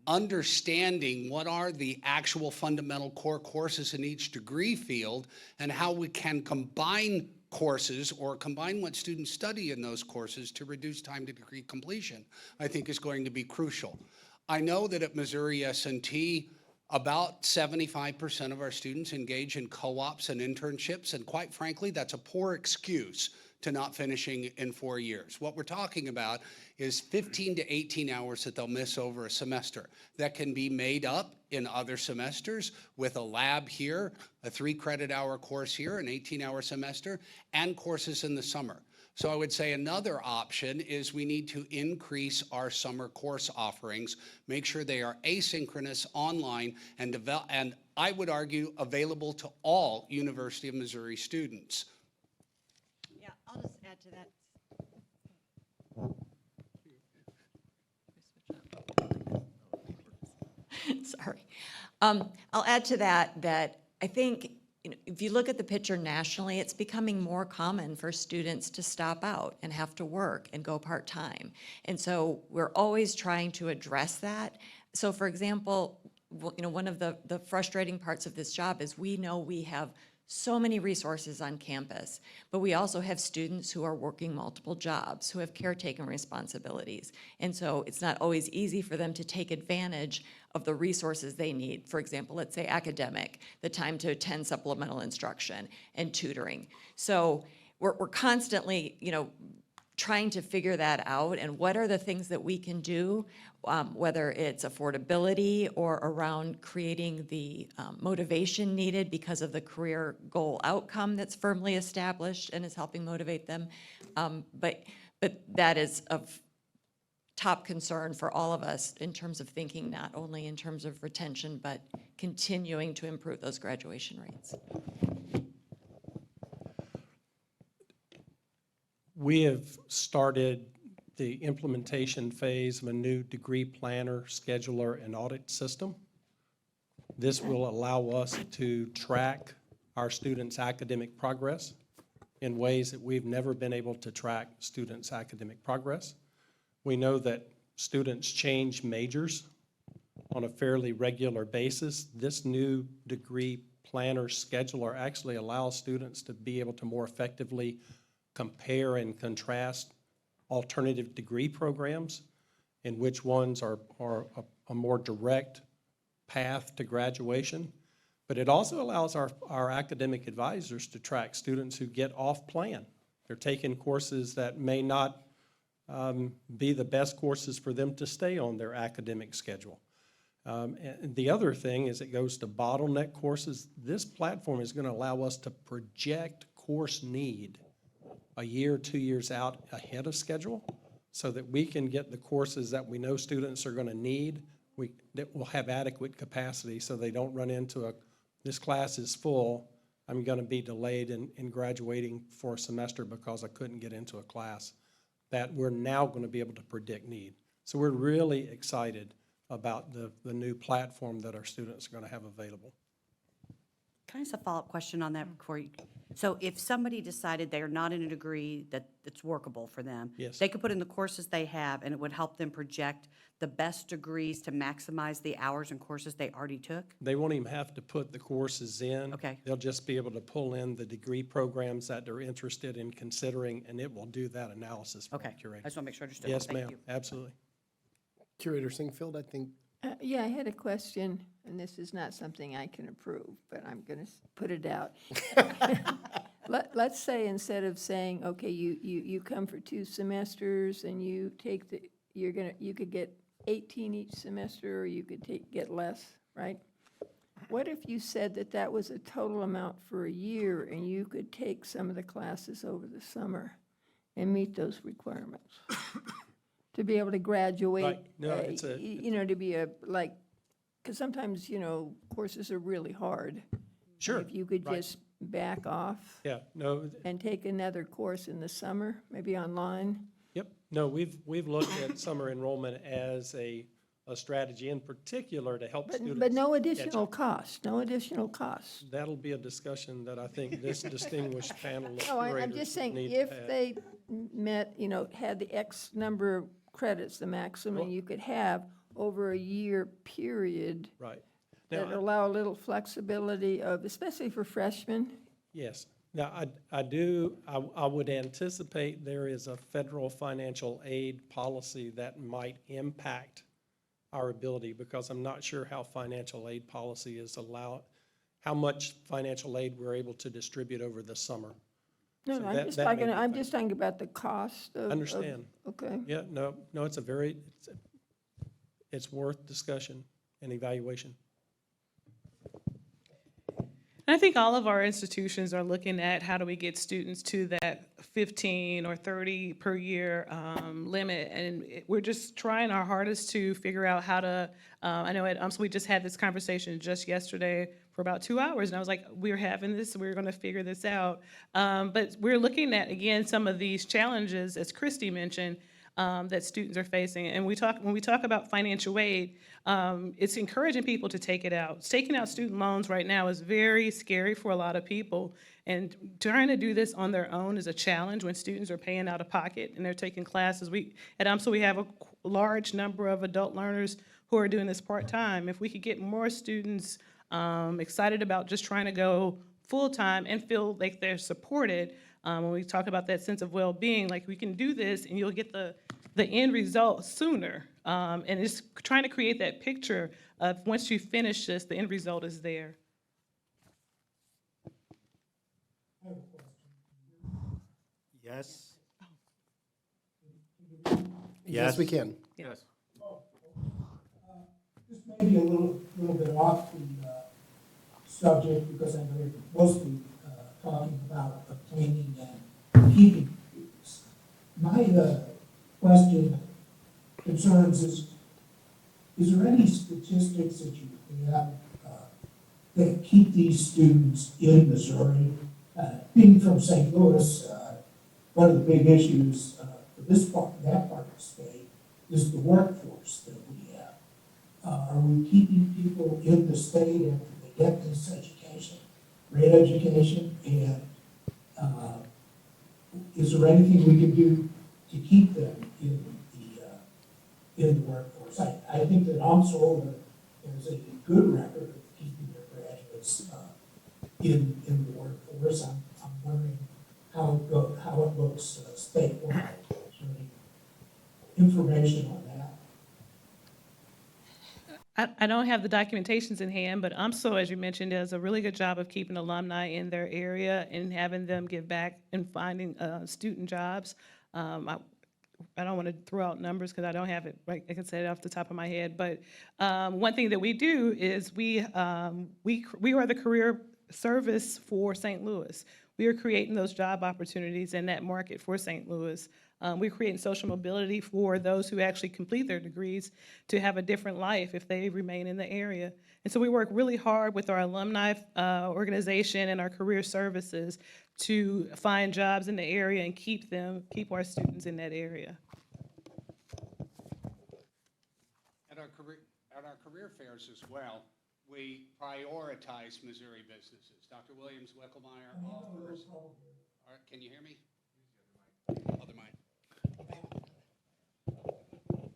understanding what are the actual fundamental core courses in each degree field and how we can combine courses or combine what students study in those courses to reduce time to degree completion, I think is going to be crucial. I know that at Missouri S&T, about 75% of our students engage in co-ops and internships, and quite frankly, that's a poor excuse to not finishing in 4 years. What we're talking about is 15 to 18 hours that they'll miss over a semester. That can be made up in other semesters with a lab here, a 3 credit hour course here, an 18-hour semester, and courses in the summer. So I would say another option is we need to increase our summer course offerings, make sure they are asynchronous, online, and I would argue available to all University of Missouri students. Yeah, I'll just add to that. Sorry. I'll add to that I think, if you look at the picture nationally, it's becoming more common for students to stop out and have to work and go part-time. And so we're always trying to address that. So for example, one of the frustrating parts of this job is we know we have so many resources on campus, but we also have students who are working multiple jobs, who have caretaking responsibilities. And so it's not always easy for them to take advantage of the resources they need. For example, let's say academic, the time to attend supplemental instruction and tutoring. So we're constantly, trying to figure that out, and what are the things that we can do, whether it's affordability or around creating the motivation needed because of the career goal outcome that's firmly established and is helping motivate them. But that is of top concern for all of us in terms of thinking, not only in terms of retention, but continuing to improve those graduation rates. We have started the implementation phase of a new degree planner, scheduler, and audit system. This will allow us to track our students' academic progress in ways that we've never been able to track students' academic progress. We know that students change majors on a fairly regular basis. This new degree planner scheduler actually allows students to be able to more effectively compare and contrast alternative degree programs and which ones are a more direct path to graduation. But it also allows our academic advisors to track students who get off plan. They're taking courses that may not be the best courses for them to stay on their academic schedule. And the other thing is it goes to bottleneck courses. This platform is going to allow us to project course need a year, 2 years out ahead of schedule so that we can get the courses that we know students are going to need. That will have adequate capacity so they don't run into this class is full, I'm going to be delayed in graduating for a semester because I couldn't get into a class. That we're now going to be able to predict need. So we're really excited about the new platform that our students are going to have available. Can I ask a follow-up question on that before you? So if somebody decided they're not in a degree that's workable for them, Yes. they could put in the courses they have, and it would help them project the best degrees to maximize the hours and courses they already took? They won't even have to put the courses in. Okay. They'll just be able to pull in the degree programs that they're interested in considering, and it will do that analysis for Okay, the curator. I just want to make sure I understood. Yes, Thank ma'am, you. absolutely. Curator Singfield, I think. Yeah, I had a question, and this is not something I can approve, but I'm going to put it out. Let's say instead of saying, okay, you come for 2 semesters and you take you could get 18 each semester, or you could get less, right? What if you said that was a total amount for a year and you could take some of the classes over the summer and meet those requirements? To be able to graduate, Right. No, it's to be because sometimes, courses are really hard. Sure. If you could Right. just back off Yeah, no, and take another course in the summer, maybe online. yep, no, we've looked at summer enrollment as a strategy in particular to help students. But no catch additional up. cost, no additional cost. That'll be a discussion that I think this distinguished panel of No, I'm curators just saying, need to if have. they met, had the X number of credits, the maximum you could have over a year period, Right. that Now, allow a little flexibility of, especially for freshmen. yes. Now, I would anticipate there is a federal financial aid policy that might impact our ability, because I'm not sure how financial aid policy is how much financial aid we're able to distribute over the summer. No, So no, that may be I'm a just talking about the cost of. Understand. Okay. Yeah, no, it's worth discussion and evaluation. And I think all of our institutions are looking at how do we get students to that 15 or 30 per year limit. And we're just trying our hardest to figure out how to, I know we just had this conversation just yesterday for about 2 hours, and I was like, we're having this, we're gonna figure this out. But we're looking at, again, some of these challenges, as Christy mentioned, that students are facing. And when we talk about financial aid, it's encouraging people to take it out. Taking out student loans right now is very scary for a lot of people. And trying to do this on their own is a challenge when students are paying out of pocket and they're taking classes. At UMSL, we have a large number of adult learners who are doing this part-time. If we could get more students excited about just trying to go full-time and feel like they're supported, when we talk about that sense of well-being, like we can do this and you'll get the end result sooner. And it's trying to create that picture of once you finish this, the end result is there. Yes? Yes, we can. Yes. This may be a little bit off the subject because I'm very mostly talking about obtaining and keeping students. My question concerns is there any statistics that you have that keep these students in Missouri? Being from St. Louis, one of the big issues for this part, that part of the state, is the workforce that we have. Are we keeping people in the state after they get this education, great education, and is there anything we can do to keep them in the workforce? I think that UMSL has a good record of keeping their graduates in the workforce. I'm wondering how it looks statewide. Is there any information on that? I don't have the documentations in hand, but UMSL, as you mentioned, does a really good job of keeping alumni in their area and having them give back and finding student jobs. I don't want to throw out numbers because I don't have it right. I can say it off the top of my head. But one thing that we do is we are the career service for St. Louis. We are creating those job opportunities in that market for St. Louis. We're creating social mobility for those who actually complete their degrees to have a different life if they remain in the area. And so we work really hard with our alumni organization and our career services to find jobs in the area and keep our students in that area. At our career fairs as well, we prioritize Missouri businesses. Dr. Williams Wickelmeyer offers. All right, can you hear me? Other mic.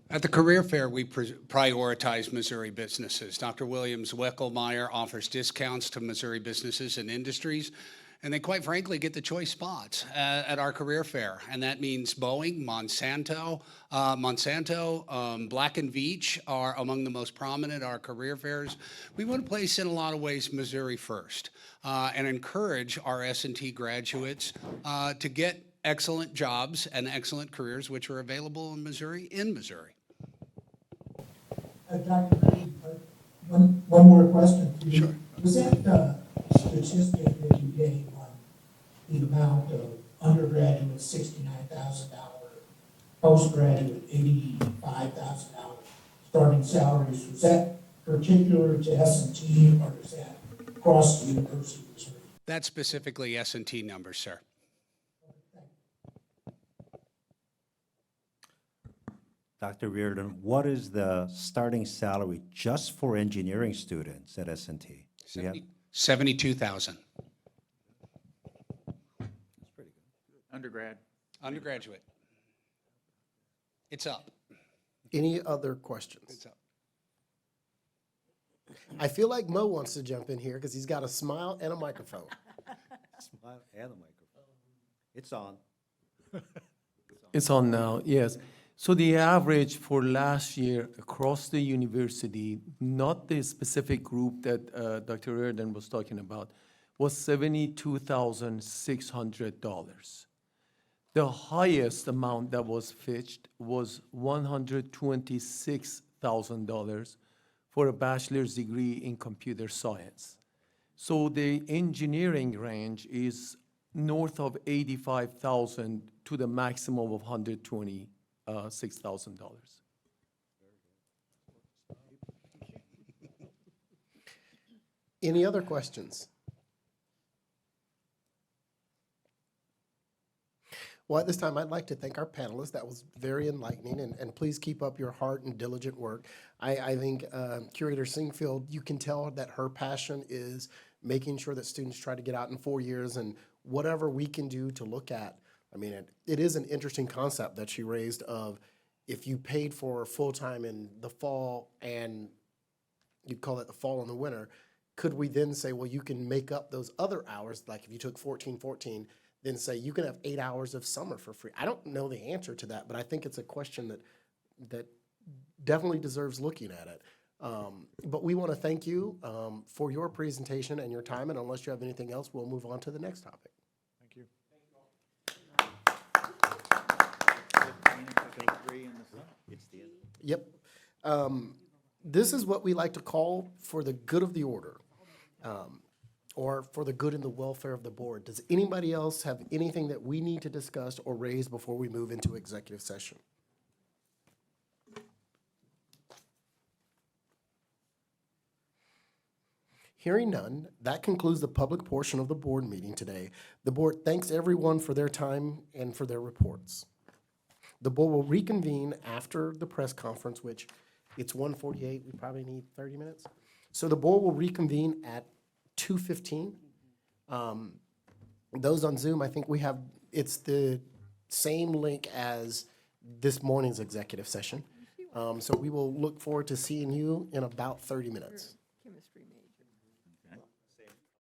At the career fair, we prioritize Missouri businesses. Dr. Williams Wickelmeyer offers discounts to Missouri businesses and industries, and they quite frankly get the choice spots at our career fair. And that means Boeing, Monsanto, Black & Veatch are among the most prominent at our career fairs. We want to place in a lot of ways Missouri first and encourage our S&T graduates to get excellent jobs and excellent careers which are available in Missouri. Dr. Green, one more question for you. Sure. Was that statistic that you gave on the amount of undergraduate $69,000, postgraduate $85,000 starting salaries, was that particular to S&T or is that across the University of Missouri? That's specifically S&T numbers, sir. Dr. Reardon, what is the starting salary just for engineering students at S&T? 72,000. Undergrad. Undergraduate. It's up. Any other questions? It's up. I feel like Mo wants to jump in here because he's got a smile and a microphone. Smile and a microphone. It's on. It's on now, yes. So the average for last year across the university, not the specific group that Dr. Reardon was talking about, was $72,600. The highest amount that was fetched was $126,000 for a bachelor's degree in computer science. So the engineering range is north of 85,000 to the maximum of $126,000. Any other questions? Well, at this time, I'd like to thank our panelists. That was very enlightening, and please keep up your hard and diligent work. I think Curator Singfield, you can tell that her passion is making sure that students try to get out in 4 years, and whatever we can do to look at. I mean, it is an interesting concept that she raised of if you paid for full-time in the fall and you'd call it the fall and the winter, could we then say, well, you can make up those other hours, like if you took 14, then say you can have 8 hours of summer for free? I don't know the answer to that, but I think it's a question that definitely deserves looking at it. But we want to thank you for your presentation and your time, and unless you have anything else, we'll move on to the next topic. Thank you. Yep. This is what we like to call for the good of the order, or for the good and the welfare of the board. Does anybody else have anything that we need to discuss or raise before we move into executive session? Hearing none, that concludes the public portion of the board meeting today. The board thanks everyone for their time and for their reports. The board will reconvene after the press conference, which it's 1:48, we probably need 30 minutes. So the board will reconvene at 2:15. Those on Zoom, I think we have, it's the same link as this morning's executive session. So we will look forward to seeing you in about 30 minutes.